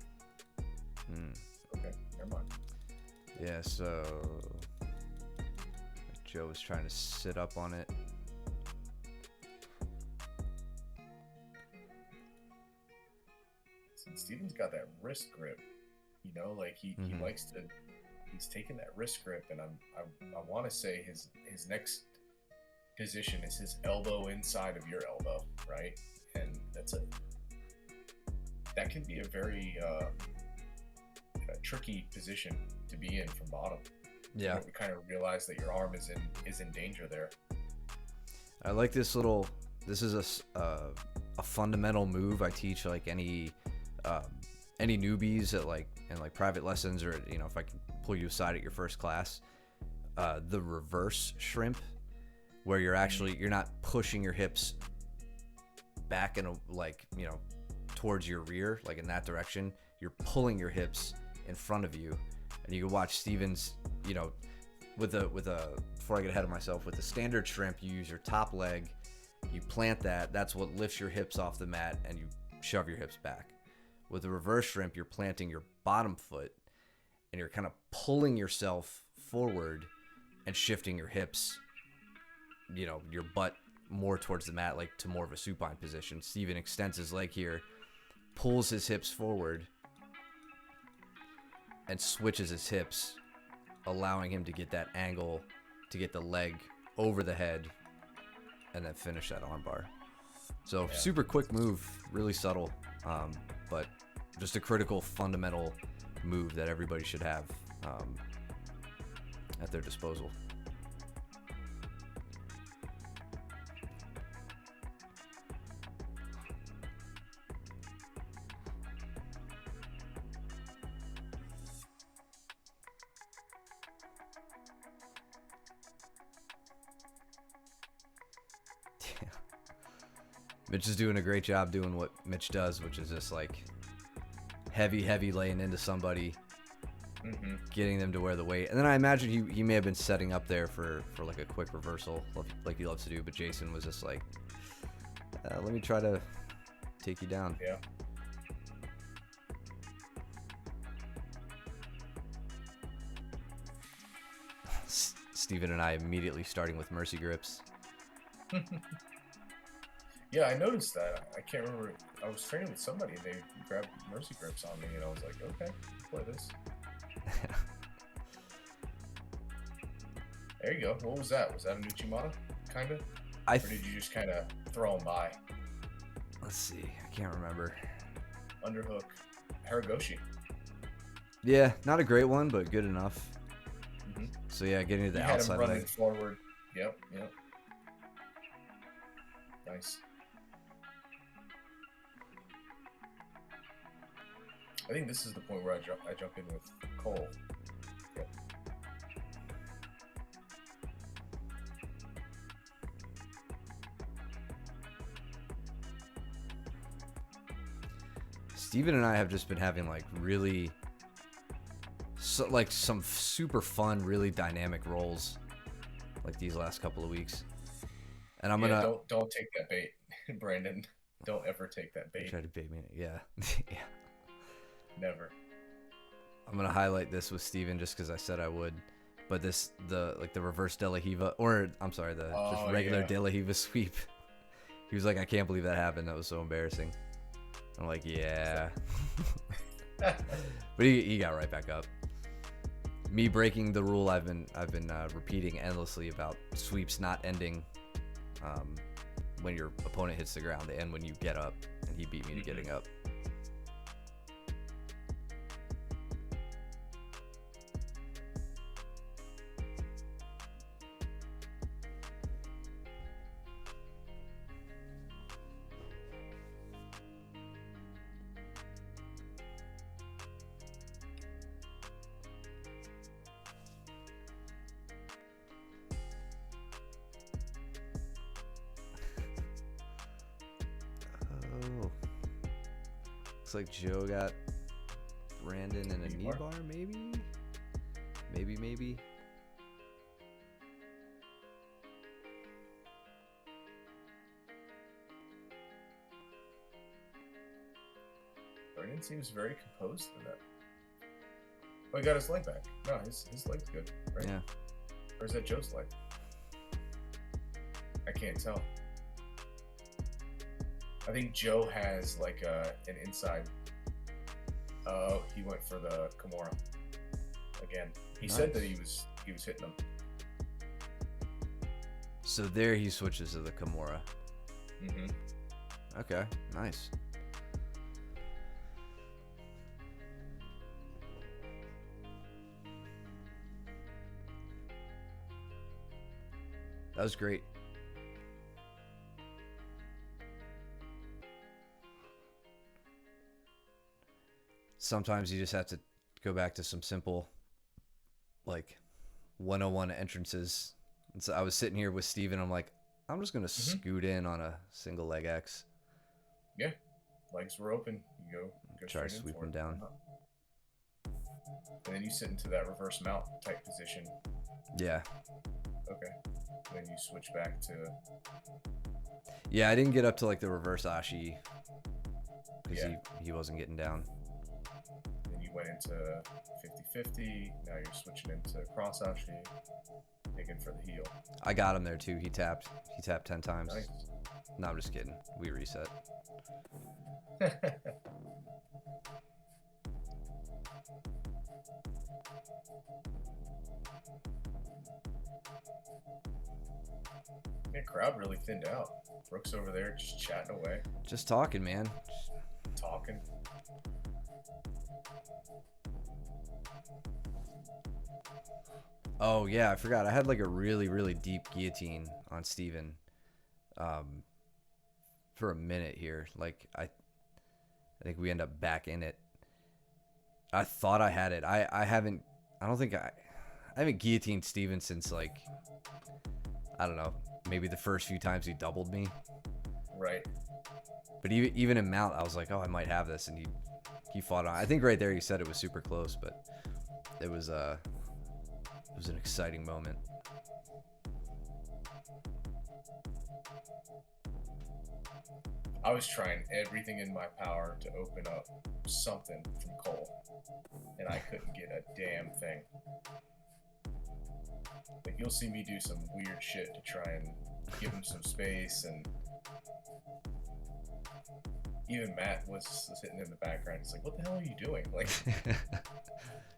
Okay, never mind. Yeah, so Joe was trying to sit up on it. See, Steven's got that wrist grip, like he likes to he's taking that wrist grip, and I want to say his next position is his elbow inside of your elbow, right? And that can be a very a tricky position to be in from bottom. Yeah, you kind of realize that your arm is in danger there. I like this little. This is a fundamental move I teach like any newbies at like in like private lessons, or you know, if I can pull you aside at your first class. The reverse shrimp, where you're not pushing your hips back in a, like, you know, towards your rear, like in that direction. You're pulling your hips in front of you, and you can watch Steven's, you know, with a before I get ahead of myself, with the standard shrimp, you use your top leg, you plant that's what lifts your hips off the mat, and you shove your hips back. With the reverse shrimp, you're planting your bottom foot, and you're kind of pulling yourself forward and shifting your hips, you know, your butt more towards the mat, like to more of a supine position. Steven extends his leg here, pulls his hips forward, and switches his hips, allowing him to get that angle to get the leg over the head and then finish that armbar. So super quick move, really subtle, but just a critical fundamental move that everybody should have at their disposal. Mitch is doing a great job doing what Mitch does, which is just like heavy laying into somebody, getting them to wear the weight. And then I imagine he may have been setting up there for like a quick reversal, like he loves to do, but Jason was just like, let me try to take you down. Yeah. Steven and I immediately starting with mercy grips. Yeah, I noticed that. I can't remember. I was training with somebody, and they grabbed mercy grips on me, and I was like, okay, play this. There you go. What was that? Was that an Uchi, kind of? Or did you just kind of throw them by? Let's see. I can't remember. Underhook. Goshi. Yeah, not a great one, but good enough. So yeah, getting to the outside leg. Running forward. Yep. Nice. I think this is the point where I jump in with Cole. Yep. Steven and I have just been having like really like some super fun, really dynamic rolls like these last couple of weeks. And I'm gonna don't take that bait, Brandon. Don't ever take that bait. Try to bait me. Yeah. Yeah. Never. I'm gonna highlight this with Steven just because I said I would. But the reverse De La Hiva, or I'm sorry, just regular De La Hiva sweep. He was like, I can't believe that happened. That was so embarrassing. I'm like, yeah. But he got right back up. Me breaking the rule I've been repeating endlessly about sweeps not ending when your opponent hits the ground. They end when you get up, and he beat me to getting up. Looks like Joe got Brandon in a knee bar, maybe? Maybe. Brandon seems very composed in that. Oh, he got his leg back. No, his leg's good, right? Yeah. Or is that Joe's leg? I can't tell. I think Joe has like an inside. Oh, he went for the Kimura again. He said that he was hitting them. So there he switches to the Kimura. Mm-hmm. Okay, nice. That was great. Sometimes you just have to go back to some simple, like, 101 entrances. And so I was sitting here with Steven. I'm like, I'm just going to scoot in on a single leg X. Yeah. Legs were open. You go Try straight in sweep for them it. down. And then you sit into that reverse mount type position. Yeah. Okay. Then you switch back to... Yeah, I didn't get up to, like, the reverse ashi. Because Yeah. he wasn't getting down. Then you went into 50-50. Now you're switching into cross ashi. Digging for the heel. I got him there, too. He tapped 10 times. Nice. No, I'm just kidding. We reset. Yeah, crowd really thinned out. Brooks over there just chatting away. Just talking, man. Talking. Oh, yeah, I forgot. I had, like, a really, really deep guillotine on Steven for a minute here. Like, I think we end up back in it. I thought I had it. I haven't guillotined Steven since, like, I don't know, maybe the first few times he doubled me. Right. But even in mount, I was like, oh, I might have this, and he fought on. I think right there he said it was super close, but it was an exciting moment. I was trying everything in my power to open up something from Cole, and I couldn't get a damn thing. Like, you'll see me do some weird shit to try and give him some space, and even Matt was sitting in the background. He's like, "What the hell are you doing?" Like,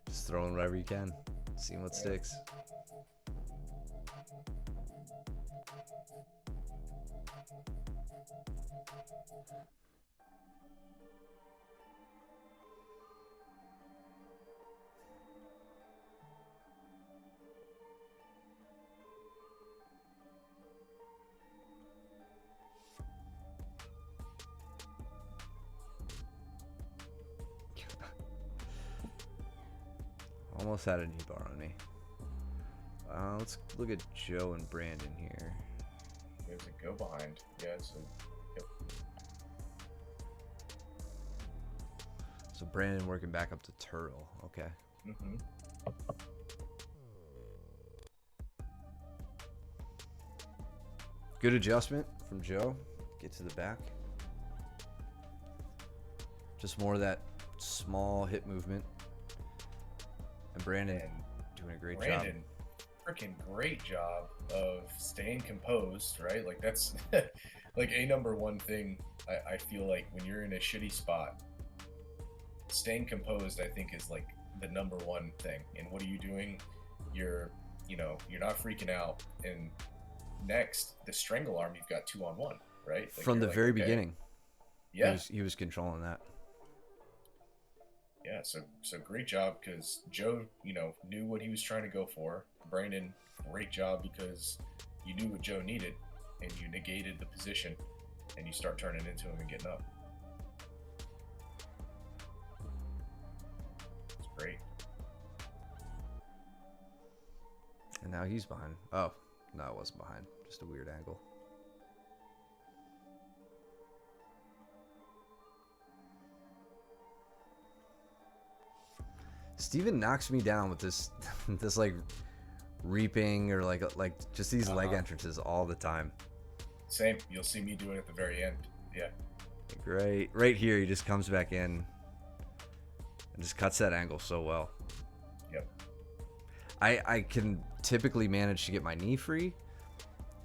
just throwing whatever you can, seeing what sticks. Almost had a knee bar on me. Let's look at Joe and Brandon here. there's a go behind. Yeah, so yep. So Brandon working back up to turtle. Okay. Mm-hmm. Good adjustment from Joe. Get to the back. Just more of that small hip movement. And Brandon doing a great job. Freaking great job of staying composed, right? Like, that's like a number one thing. I feel like when you're in a shitty spot, staying composed, I think, is like the number one thing. And what are you doing? You're not freaking out. And next, the strangle arm, you've got 2-on-1, right? Like, from the very beginning. Yeah, he was controlling that. Yeah, so great job, because Joe, knew what he was trying to go for. Brandon, great job, because you knew what Joe needed, and you negated the position, and you start turning into him and getting up. It's great. And now he's behind. Oh, no, it wasn't behind. Just a weird angle. Steven knocks me down with this like reaping or like just these leg entrances all the time. Same. You'll see me do it at the very end. Yeah. Great. Right here, he just comes back in and just cuts that angle so well. Yep. I can typically manage to get my knee free,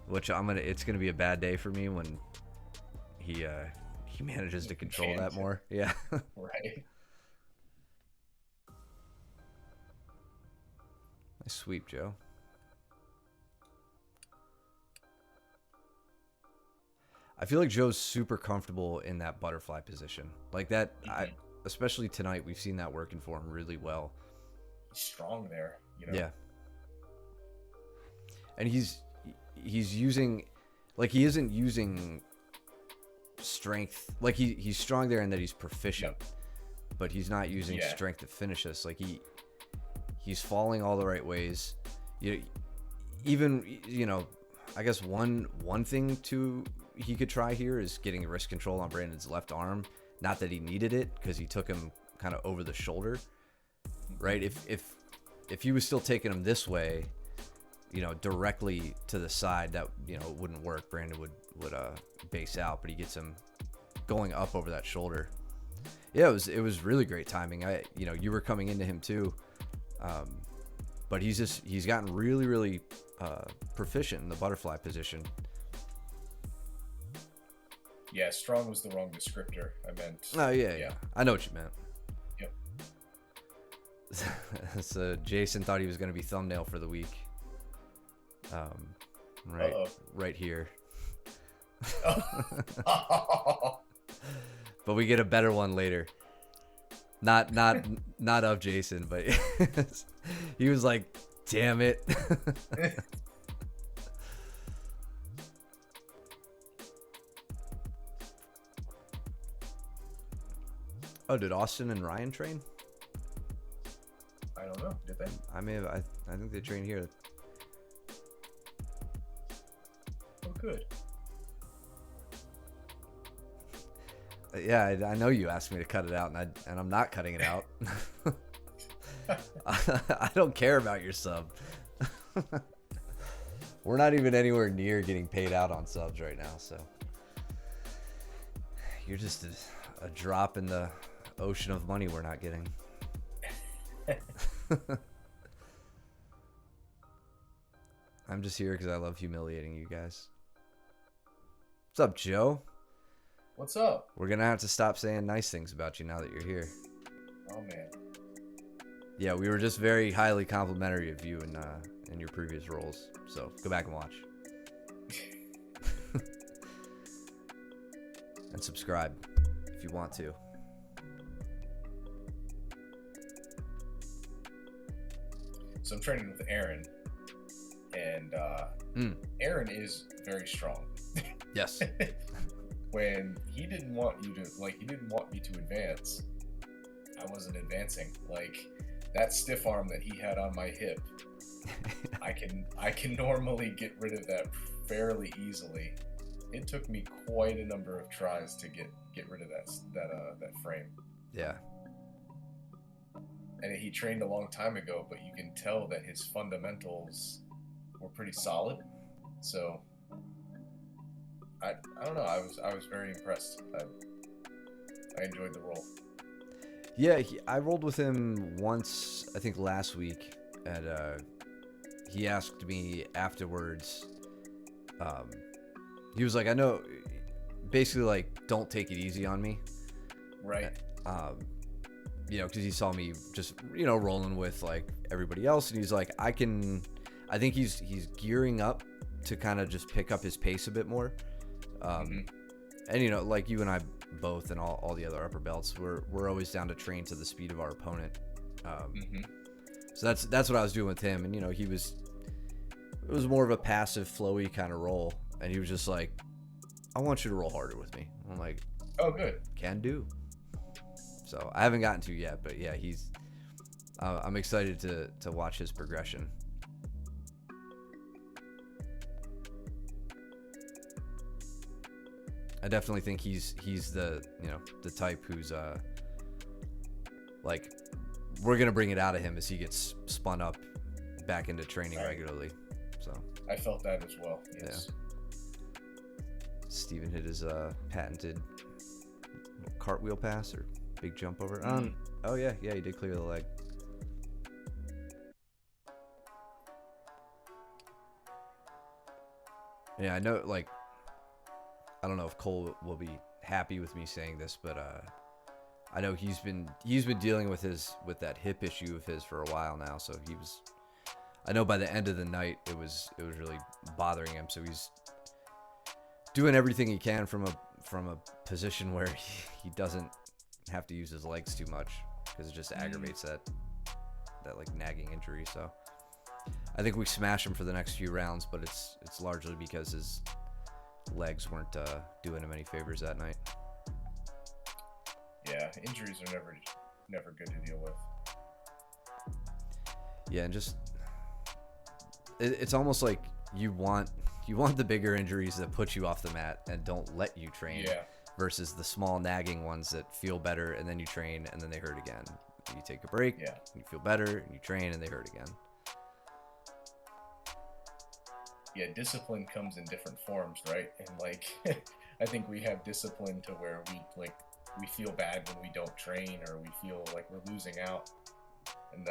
which it's gonna be a bad day for me when he manages to control that more. Yeah. Right. Sweep, Joe. I feel like Joe's super comfortable in that butterfly position. Like that, especially tonight, we've seen that working for him really well. He's strong there, you know? Yeah. And he's using, like, he isn't using strength. Like, he's strong there in that he's proficient. Yep. But he's not using strength to finish us. Like, he's falling all the right ways. Even, I guess one thing he could try here is getting wrist control on Brandon's left arm. Not that he needed it, because he took him kind of over the shoulder, right? If he was still taking him this way, directly to the side, that it wouldn't work. Brandon would base out, but he gets him going up over that shoulder. Yeah, it was really great timing. You were coming into him too, but he's gotten really, really proficient in the butterfly position. Yeah, strong was the wrong descriptor. I meant. Oh yeah. I know what you meant. Yep. So Jason thought he was going to be thumbnail for the week. Right here. But we get a better one later. Not of Jason, but he was like, "Damn it." Oh, did Austin and Ryan train? I don't know. Did they? I may have. I think they train here. Oh, good. Yeah, I know you asked me to cut it out, and I'm not cutting it out. I don't care about your sub. We're not even anywhere near getting paid out on subs right now, so you're just a drop in the ocean of money we're not getting. I'm just here because I love humiliating you guys. What's up, Joe? What's up? We're gonna have to stop saying nice things about you now that you're here. Oh man. Yeah, we were just very highly complimentary of you in your previous roles. So go back and watch. And subscribe if you want to. So I'm training with Aaron, and Aaron is very strong. Yes. When he didn't want me to advance, I wasn't advancing. Like, that stiff arm that he had on my hip, I can normally get rid of that fairly easily. It took me quite a number of tries to get rid of that frame. Yeah. And he trained a long time ago, but you can tell that his fundamentals were pretty solid. So I don't know. I was very impressed. I enjoyed the role. Yeah, I rolled with him once, I think last week, and he asked me afterwards. He was like, "I know," basically like, "Don't take it easy on me." Right. Because he saw me just rolling with like everybody else, and he's like, I think he's gearing up to kind of just pick up his pace a bit more. And like you and I both, and all the other upper belts, we're always down to train to the speed of our opponent. So that's what I was doing with him, and it was more of a passive, flowy kind of roll, and he was just like, "I want you to roll harder with me." I'm like, "Oh, good, can do." So I haven't gotten to yet, but yeah, he's. I'm excited to watch his progression. I definitely think he's the the type who's like, we're gonna bring it out of him as he gets spun up back into training regularly. So I felt that as well. Yes. Yeah. Steven hit his patented cartwheel pass or big jump over. Oh yeah, he did clear the leg. Yeah, I know. Like, I don't know if Cole will be happy with me saying this, but I know he's been dealing with that hip issue of his for a while now. So I know by the end of the night it was really bothering him. So he's doing everything he can from a position where he doesn't have to use his legs too much, because it just aggravates that like nagging injury. So I think we smash him for the next few rounds, but it's largely because his legs weren't doing him any favors that night. Yeah, injuries are never good to deal with. Yeah, and just it's almost like you want the bigger injuries that put you off the mat and don't let you train, versus the small nagging ones that feel better and then you train and then they hurt again. You take a break, and you feel better, and you train and they hurt again. Yeah, discipline comes in different forms, right? And like I think we have discipline to where we feel bad when we don't train, or we feel like we're losing out, and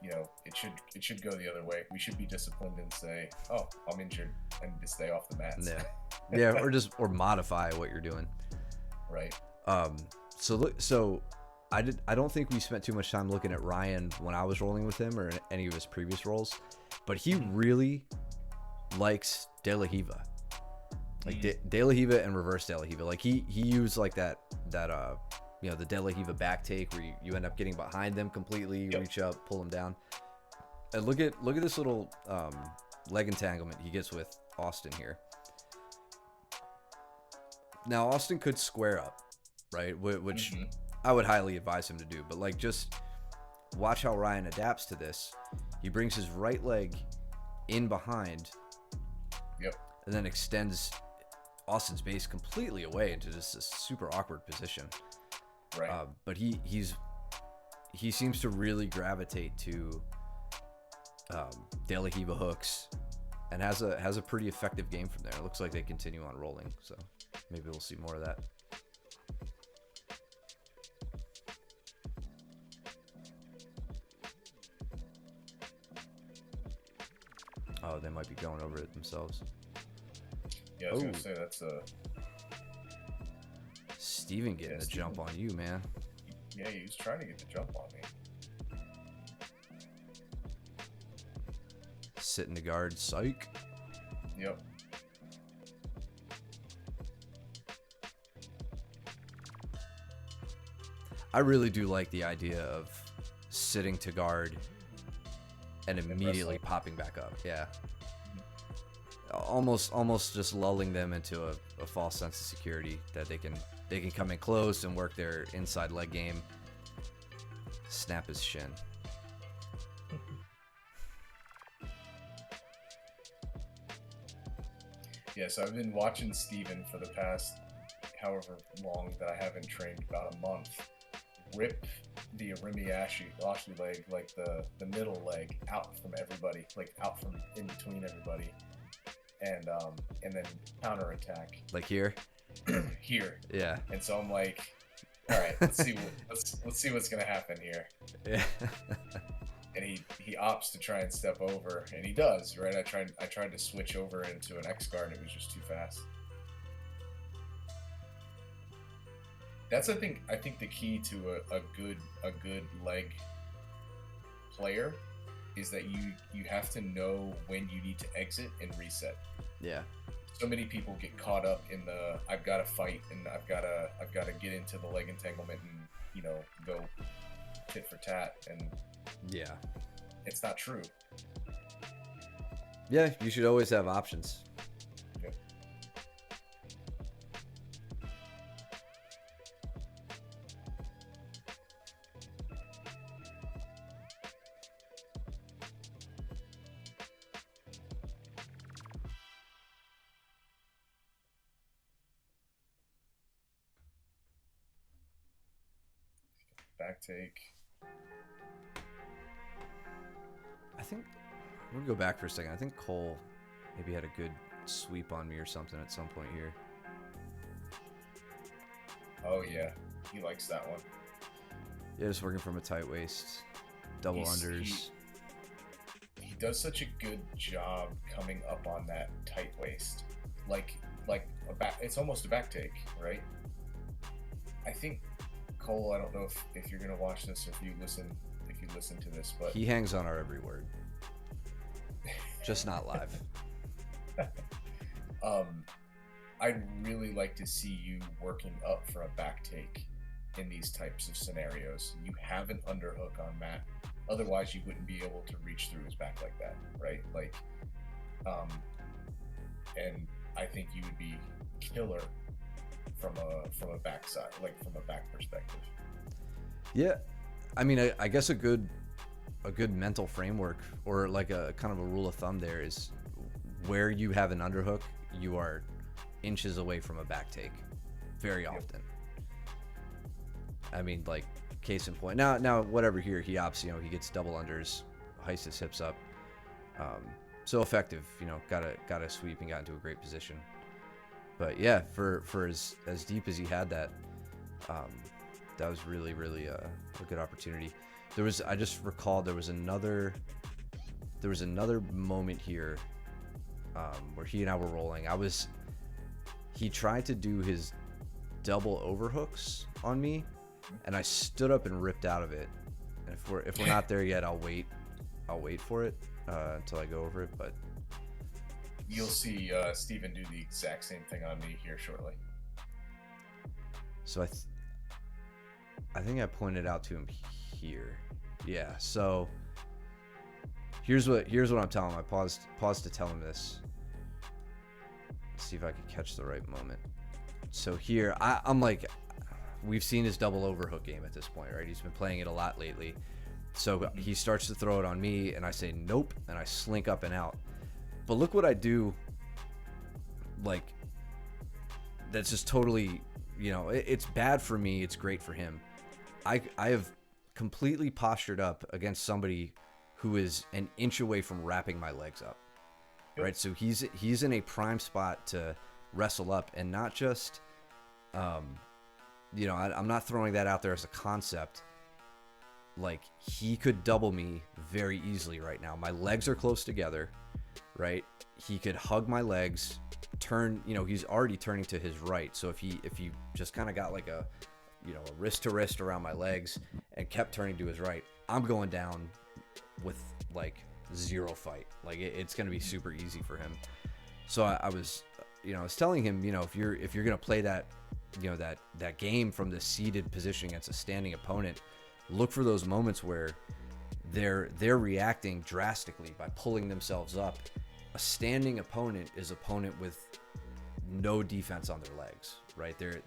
you know, it should go the other way. We should be disciplined and say, oh, I'm injured, I need to stay off the mats. Yeah, or modify what you're doing. Right. So I don't think we spent too much time looking at Ryan when I was rolling with him or in any of his previous roles, but he really likes De La Riva. Like De La Riva and reverse De La Riva. Like he used like that you know, the De La Riva back take where you end up getting behind them completely, reach up, pull them down. And look at this little leg entanglement he gets with Austin here. Now Austin could square up, right? Which I would highly advise him to do. But like, just watch how Ryan adapts to this. He brings his right leg in behind, and then extends Austin's base completely away into just a super awkward position. Right. But he seems to really gravitate to De La Riva hooks, and has a pretty effective game from there. It looks like they continue on rolling, so maybe we'll see more of that. Oh, they might be going over it themselves. Yeah, I was gonna say that's Steven getting the jump on you, man. Yeah, he was trying to get the jump on me. Sitting to guard, psych. Yep. I really do like the idea of sitting to guard and immediately popping back up. Yeah. Almost just lulling them into a false sense of security that they can come in close and work their inside leg game. Snap his shin. Yeah, so I've been watching Steven for the past however long that I haven't trained, about a month, rip the Ashley leg, like the middle leg, out from everybody, like out from in between everybody, and then counter attack. Like here? Here. Yeah. And so I'm like, all right, let's see what's gonna happen here. Yeah. And he opts to try and step over, and he does, right? I tried to switch over into an X guard, and it was just too fast. That's I think the key to a good leg player is that you have to know when you need to exit and reset. Yeah. So many people get caught up in the I've got to fight and I've got to get into the leg entanglement and, you know, go tit for tat, and yeah, it's not true. Yeah, you should always have options. Yeah. Back take. I think I'm gonna go back for a second. I think Cole maybe had a good sweep on me or something at some point here. Oh yeah, he likes that one. Yeah, just working from a tight waist, double unders. He does such a good job coming up on that tight waist, like a back. It's almost a back take, right? I think Cole. I don't know if you're gonna watch this or if you listen to this, but he hangs on our every word. just not live. I'd really like to see you working up for a back take in these types of scenarios. You have an underhook on Matt, otherwise you wouldn't be able to reach through his back like that, right? Like, and I think you would be killer from a backside, like from a back perspective. Yeah, I mean, I guess a good mental framework, or like a kind of a rule of thumb there, is where you have an underhook, you are inches away from a back take very often. I mean, like, case in point. Now whatever here, he opts, he gets double unders, heists his hips up. So effective, got a sweep and got into a great position. But yeah, for as deep as he had that, that was really, really a good opportunity. I just recalled there was another moment here where he and I were rolling. He tried to do his double overhooks on me, and I stood up and ripped out of it. And if we're not there yet, I'll wait for it until I go over it. But you'll see Steven do the exact same thing on me here shortly. So I think I pointed out to him here. Yeah. So here's what I'm telling him. I paused to tell him this. Let's see if I can catch the right moment. So here, I'm like, we've seen his double overhook game at this point, right? He's been playing it a lot lately. So he starts to throw it on me, and I say nope, and I slink up and out. But look what I do. Like, that's just totally, it's bad for me. It's great for him. I have completely postured up against somebody who is an inch away from wrapping my legs up. Yep. Right, so he's in a prime spot to wrestle up, and not just, I'm not throwing that out there as a concept. Like, he could double me very easily right now. My legs are close together, right? He could hug my legs, turn. He's already turning to his right. So if he just kind of got like a wrist to wrist around my legs and kept turning to his right, I'm going down with like zero fight. Like, it's going to be super easy for him. So I was telling him, if you're going to play that, that game from the seated position against a standing opponent, look for those moments where they're reacting drastically by pulling themselves up. A standing opponent is opponent with no defense on their legs, right? Their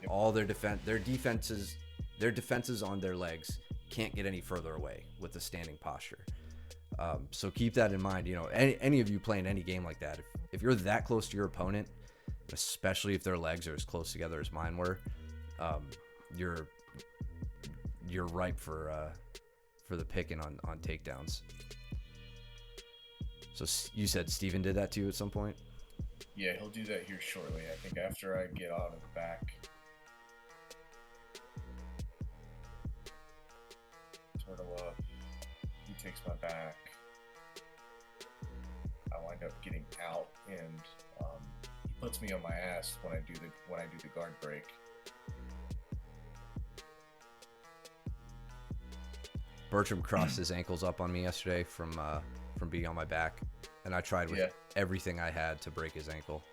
defenses on their legs can't get any further away with the standing posture. So keep that in mind. Any of you playing any game like that, if you're that close to your opponent, especially if their legs are as close together as mine were, you're ripe for the picking on takedowns. So you said Steven did that to you at some point? Yeah, he'll do that here shortly. I think after I get out of the back. Turtle up. He takes my back. I wind up getting out, and he puts me on my ass when I do the guard break. Bertram crossed his ankles up on me yesterday from being on my back, and I tried with everything I had to break his ankle.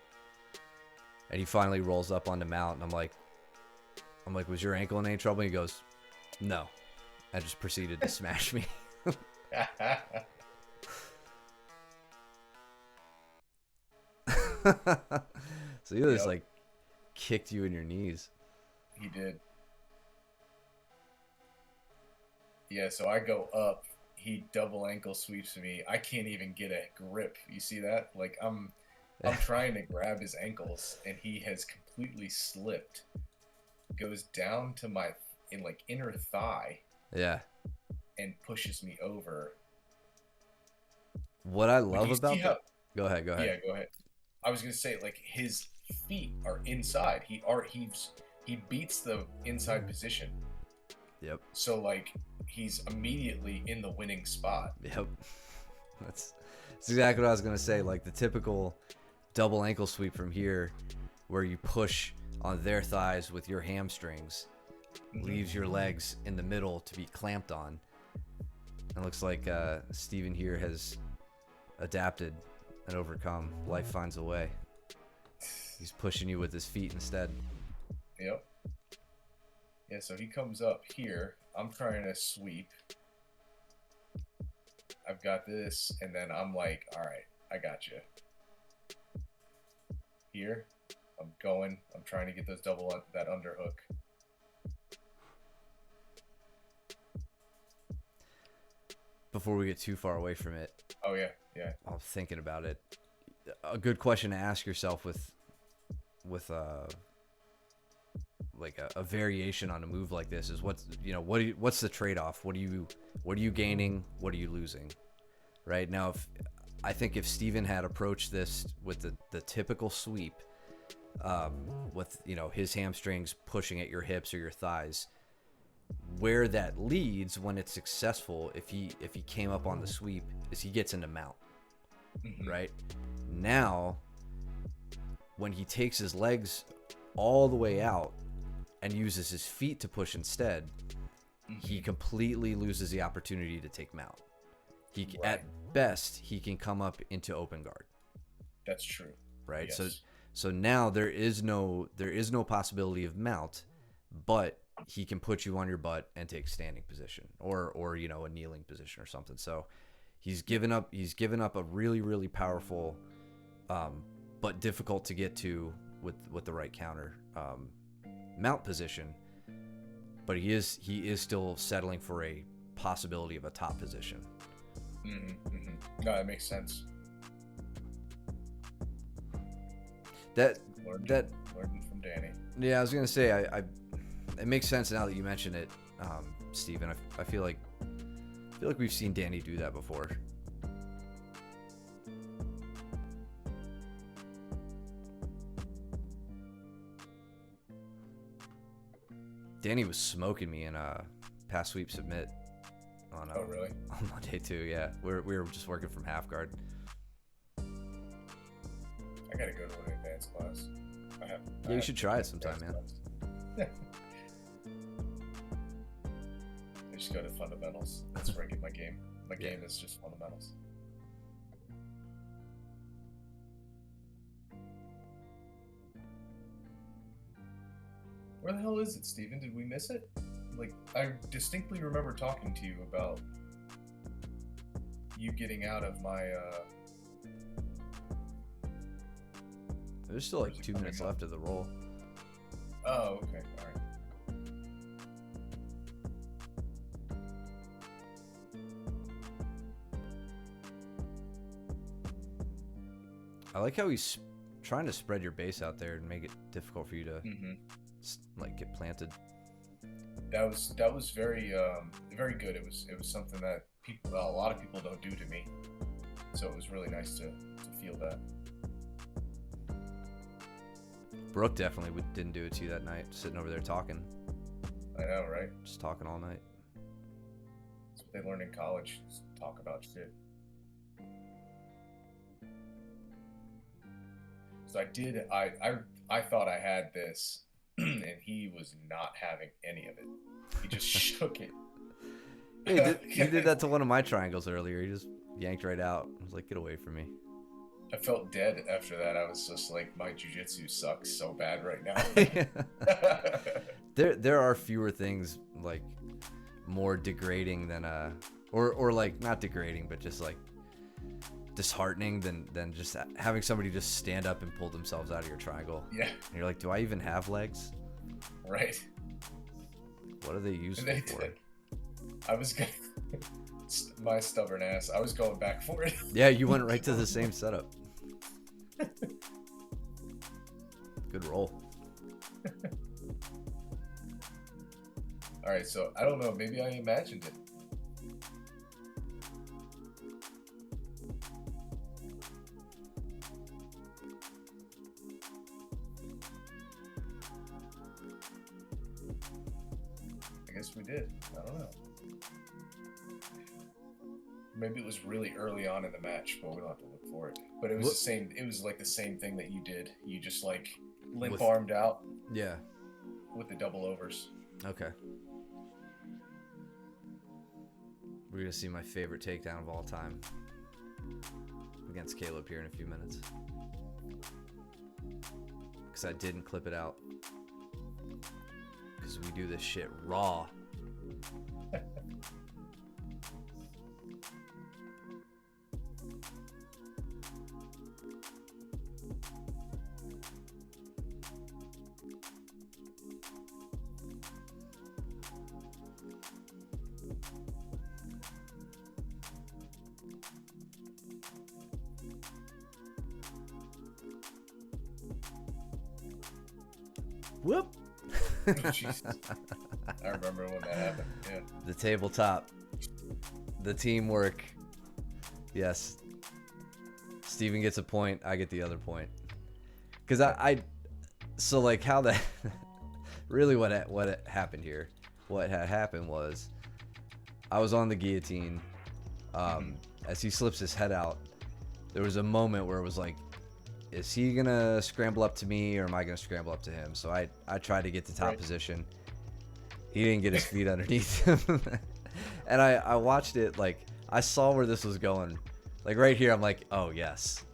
And he finally rolls up on the mount, and I'm like, was your ankle in any trouble? And he goes, no. I just proceeded to smash me. So he just like kicked you in your knees. He did. Yeah, so I go up. He double ankle sweeps me. I can't even get a grip. You see that? Like, I'm trying to grab his ankles, and he has completely slipped. Goes down to my inner thigh. Yeah. And pushes me over. What I love about that. Go ahead. Yeah, go ahead. I was gonna say, like, his feet are inside. He beats the inside position. Yep. So like, he's immediately in the winning spot. Yep. That's exactly what I was gonna say. Like, the typical double ankle sweep from here, where you push on their thighs with your hamstrings, leaves your legs in the middle to be clamped on. It looks like Steven here has adapted and overcome. Life finds a way. He's pushing you with his feet instead. Yep. Yeah, so he comes up here. I'm trying to sweep. I've got this, and then I'm like, all right, I got you. Here, I'm going. I'm trying to get those that underhook. Before we get too far away from it. Oh yeah, yeah. I'm thinking about it. A good question to ask yourself with like a variation on a move like this is what's the trade-off? What are you gaining? What are you losing? Right now, I think if Steven had approached this with the typical sweep, with his hamstrings pushing at your hips or your thighs, where that leads when it's successful, if he came up on the sweep, is he gets into mount. Mm-hmm. Right now, when he takes his legs all the way out and uses his feet to push instead, he completely loses the opportunity to take mount. At best, he can come up into open guard. That's true. Right. Yes. So now there is no possibility of mount, but he can put you on your butt and take standing position or a kneeling position or something. So he's given up a really, really powerful, but difficult to get to with the right counter mount position. But he is still settling for a possibility of a top position. Mm-hmm, mm-hmm. No, that makes sense. Learned from Danny. Yeah, I was gonna say it makes sense now that you mention it, Steven. I feel like we've seen Danny do that before. Danny was smoking me in pass sweep submit on Oh really? on Monday too. Yeah, we were just working from half guard. I gotta go to an advanced class. You should try it sometime, man. I just go to fundamentals. That's where I get my game. My game is just fundamentals. Where the hell is it, Steven? Did we miss it? Like, I distinctly remember talking to you about you getting out of my, There's still like 2 minutes left of the roll. Oh, okay. All right. I like how he's trying to spread your base out there and make it difficult for you to like get planted. That was very very good. It was something that a lot of people don't do to me. So it was really nice to feel that. Brooke definitely didn't do it to you that night, sitting over there talking. I know, right? Just talking all night. That's what they learn in college. Just talk about shit. So I thought I had this, and he was not having any of it. He just shook it. He did that to one of my triangles earlier. He just yanked right out. I was like, get away from me. I felt dead after that. I was just like, my jiu-jitsu sucks so bad right now. There are fewer things like more degrading than or like not degrading, but just like disheartening than just having somebody just stand up and pull themselves out of your triangle. Yeah. And you're like, do I even have legs? Right. What are they used for? I was going my stubborn ass. I was going back for it. Yeah, you went right to the same setup. Good roll. All right, so I don't know. Maybe I imagined it. I guess we did. I don't know. Maybe it was really early on in the match, but we'll have to look for it. But it was the same. It was like the same thing that you did. You just like limp armed out. Yeah. With the double overs. Okay. We're gonna see my favorite takedown of all time. against Caleb here in a few minutes. Because I didn't clip it out. Because we do this shit raw. Whoop. Oh, Jesus. I remember when that happened. Yeah. The tabletop. The teamwork. Yes. Steven gets a point. I get the other point. Because I so like how that really what happened here. What had happened was I was on the guillotine. As he slips his head out, there was a moment where it was like, is he gonna scramble up to me or am I gonna scramble up to him? So I tried to get to top position. He didn't get his feet underneath him. And I watched it, like I saw where this was going. Like right here, I'm like, oh yes.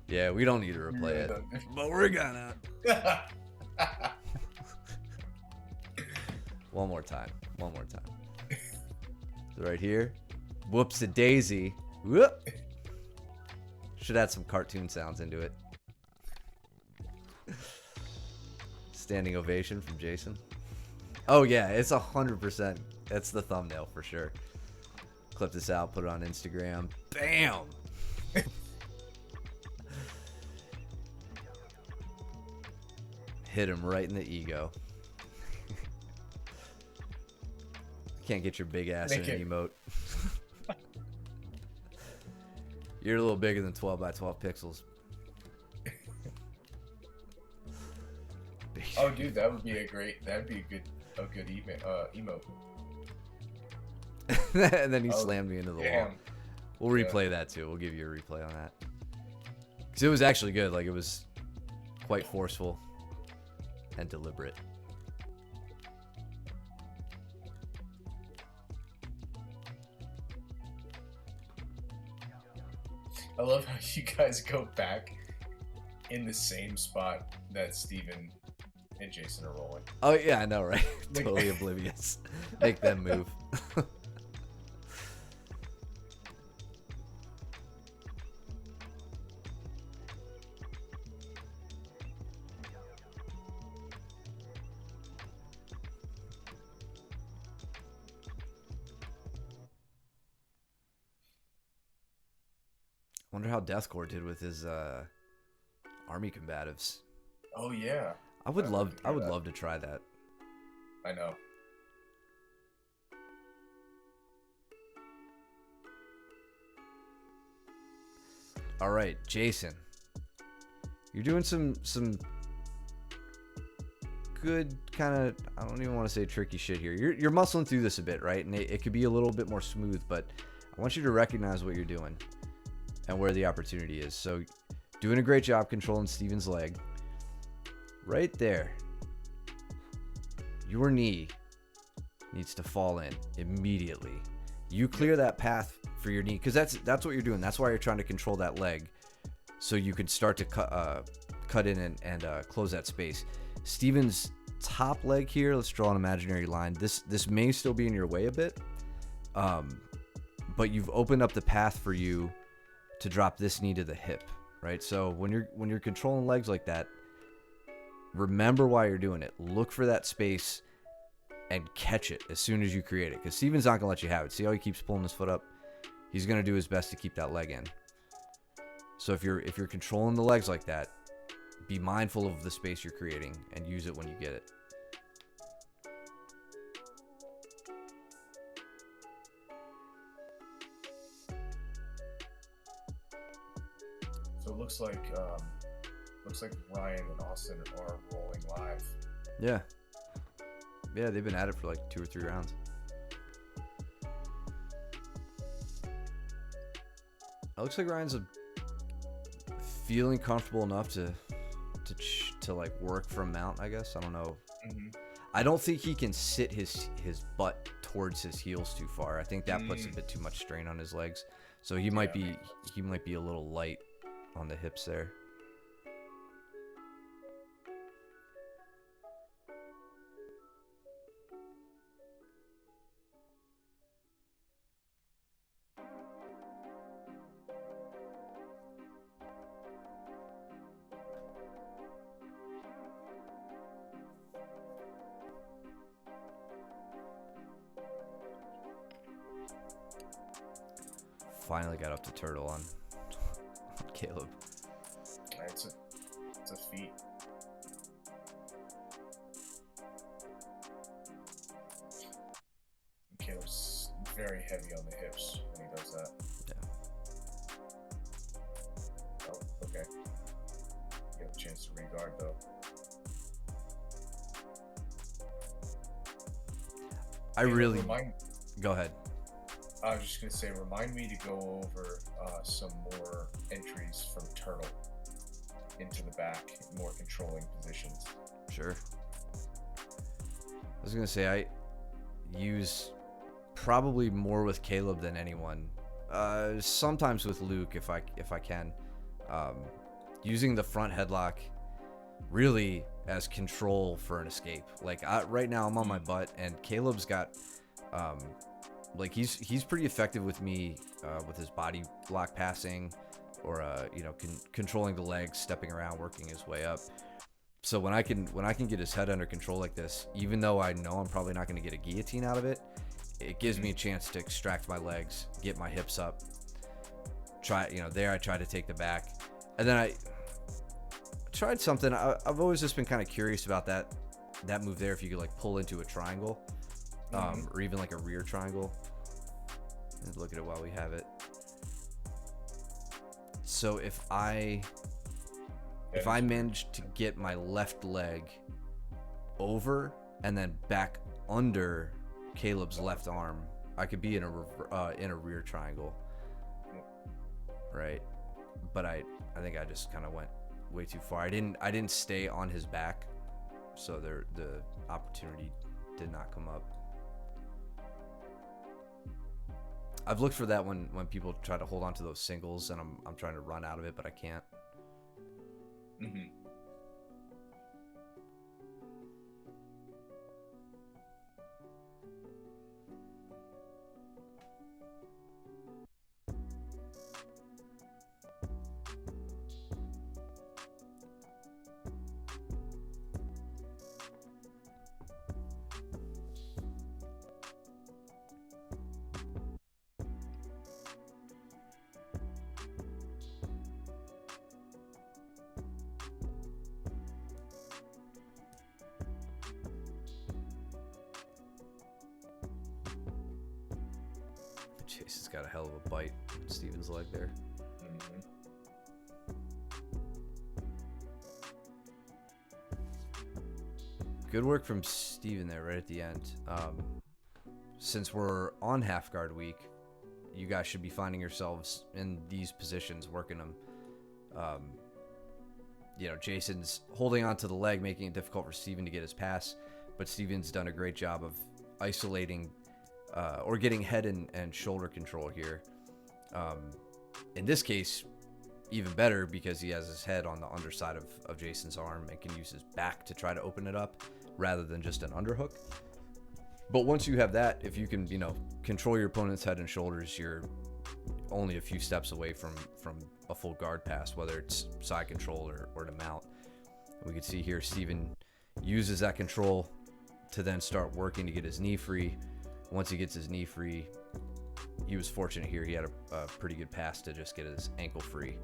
Yeah, we don't need to replay it, but we're gonna. One more time. So right here, whoops a daisy. Whoop. Should add some cartoon sounds into it. Standing ovation from Jason. Oh yeah, it's 100%. That's the thumbnail for sure. Clip this out, put it on Instagram. Bam. Hit him right in the ego. Can't get your big ass in an emote. You're a little bigger than 12 by 12 pixels. Oh, dude, that'd be a good emote. And then he slammed me into the wall. We'll replay that too. We'll give you a replay on that. Because it was actually good. Like, it was quite forceful and deliberate. I love how you guys go back in the same spot that Steven and Jason are rolling. Oh yeah, I know, right? Totally oblivious. Make them move. Wonder how Deathcore did with his army combatives. Oh yeah. I would love to try that. I know. All right, Jason. You're doing some good kind of, I don't even want to say tricky shit here. You're muscling through this a bit, right? And it could be a little bit more smooth, but I want you to recognize what you're doing and where the opportunity is. So, doing a great job controlling Steven's leg. Right there. Your knee needs to fall in immediately. You clear that path for your knee, because that's what you're doing. That's why you're trying to control that leg, so you can start to cut in and close that space. Steven's top leg here, let's draw an imaginary line. This may still be in your way a bit, but you've opened up the path for you to drop this knee to the hip, right? So when you're controlling legs like that, remember why you're doing it. Look for that space and catch it as soon as you create it, because Steven's not gonna let you have it. See how he keeps pulling his foot up? He's gonna do his best to keep that leg in. So if you're controlling the legs like that, be mindful of the space you're creating and use it when you get it. So it looks like Ryan and Austin are rolling live. Yeah, they've been at it for like 2 or 3 rounds. It looks like Ryan's feeling comfortable enough to like work from mount, I guess. I don't know. Mm-hmm. I don't think he can sit his butt towards his heels too far. I think that puts a bit too much strain on his legs. So he might be a little light on the hips there. Finally got up to turtle on Caleb. It's a feat. Caleb's very heavy on the hips when he does that. Yeah. Oh, okay. You have a chance to regard though. Go ahead. I was just gonna say, remind me to go over some more entries from turtle into the back, more controlling positions. Sure. I was gonna say I use probably more with Caleb than anyone. Sometimes with Luke if I can. Using the front headlock really as control for an escape. Like right now I'm on my butt, and Caleb's got like he's pretty effective with me with his body block passing, or controlling the legs, stepping around, working his way up. So when I can get his head under control like this, even though I know I'm probably not going to get a guillotine out of it, it gives me a chance to extract my legs, get my hips up. I try to take the back, and then I tried something. I've always just been kind of curious about that move there. If you could like pull into a triangle, or even like a rear triangle. Let's look at it while we have it. So if I manage to get my left leg over and then back under Caleb's left arm, I could be in a rear triangle, right? But I think I just kind of went way too far. I didn't stay on his back, so the opportunity did not come up. I've looked for that when people try to hold on to those singles, and I'm trying to run out of it, but I can't. Mm-hmm. Jason's got a hell of a bite on Steven's leg there. Mm-hmm. Good work from Steven there right at the end. Since we're on half guard week, you guys should be finding yourselves in these positions, working them. Jason's holding onto the leg, making it difficult for Steven to get his pass, but Steven's done a great job of isolating or getting head and shoulder control here. In this case, even better, because he has his head on the underside of Jason's arm and can use his back to try to open it up rather than just an underhook. But once you have that, if you can, control your opponent's head and shoulders, you're only a few steps away from a full guard pass, whether it's side control or to mount. We can see here Steven uses that control to then start working to get his knee free. Once he gets his knee free, he was fortunate here. He had a pretty good pass to just get his ankle free,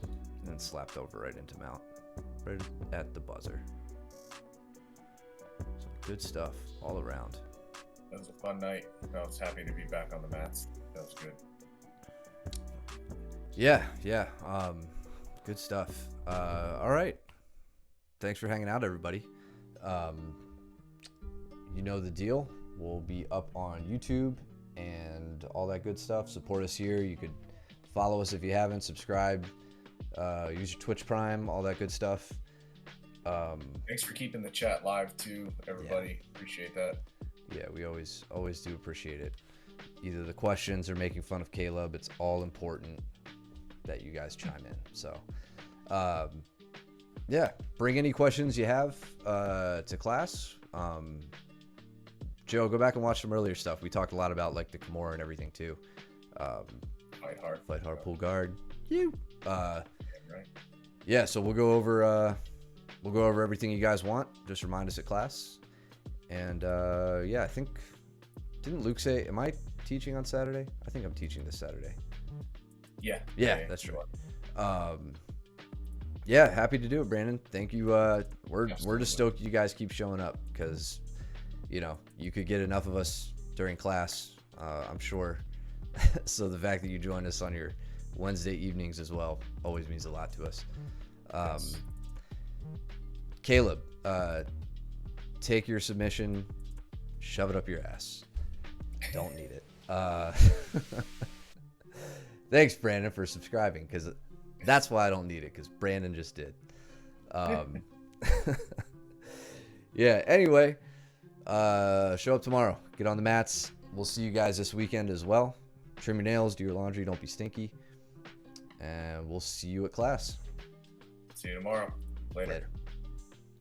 and then slapped over right into mount, right at the buzzer. So good stuff all around. That was a fun night. I was happy to be back on the mats. That was good. Yeah. Good stuff. All right. Thanks for hanging out, everybody. You know the deal. We'll be up on YouTube and all that good stuff. Support us here. You could follow us if you haven't. Subscribe. Use your Twitch Prime. All that good stuff. Thanks for keeping the chat live too, everybody. Yeah. Appreciate that. Yeah, we always do appreciate it. Either the questions or making fun of Caleb, it's all important that you guys chime in. So, yeah, bring any questions you have to class. Joe, go back and watch some earlier stuff. We talked a lot about like the Kimura and everything too. Fight hard, pull guard. You. Right. Yeah, so we'll go over everything you guys want. Just remind us at class. And yeah, I think, didn't Luke say, am I teaching on Saturday? I think I'm teaching this Saturday. Yeah, that's right. Yeah, happy to do it, Brandon. Thank you. We're just stoked you guys keep showing up, because you know, you could get enough of us during class, I'm sure. So the fact that you join us on your Wednesday evenings as well always means a lot to us. Yes. Caleb, take your submission, shove it up your ass. Don't need it. Thanks, Brandon, for subscribing, because that's why I don't need it, because Brandon just did. Yeah, anyway, show up tomorrow. Get on the mats. We'll see you guys this weekend as well. Trim your nails, do your laundry, don't be stinky. And we'll see you at class. See you tomorrow. Later.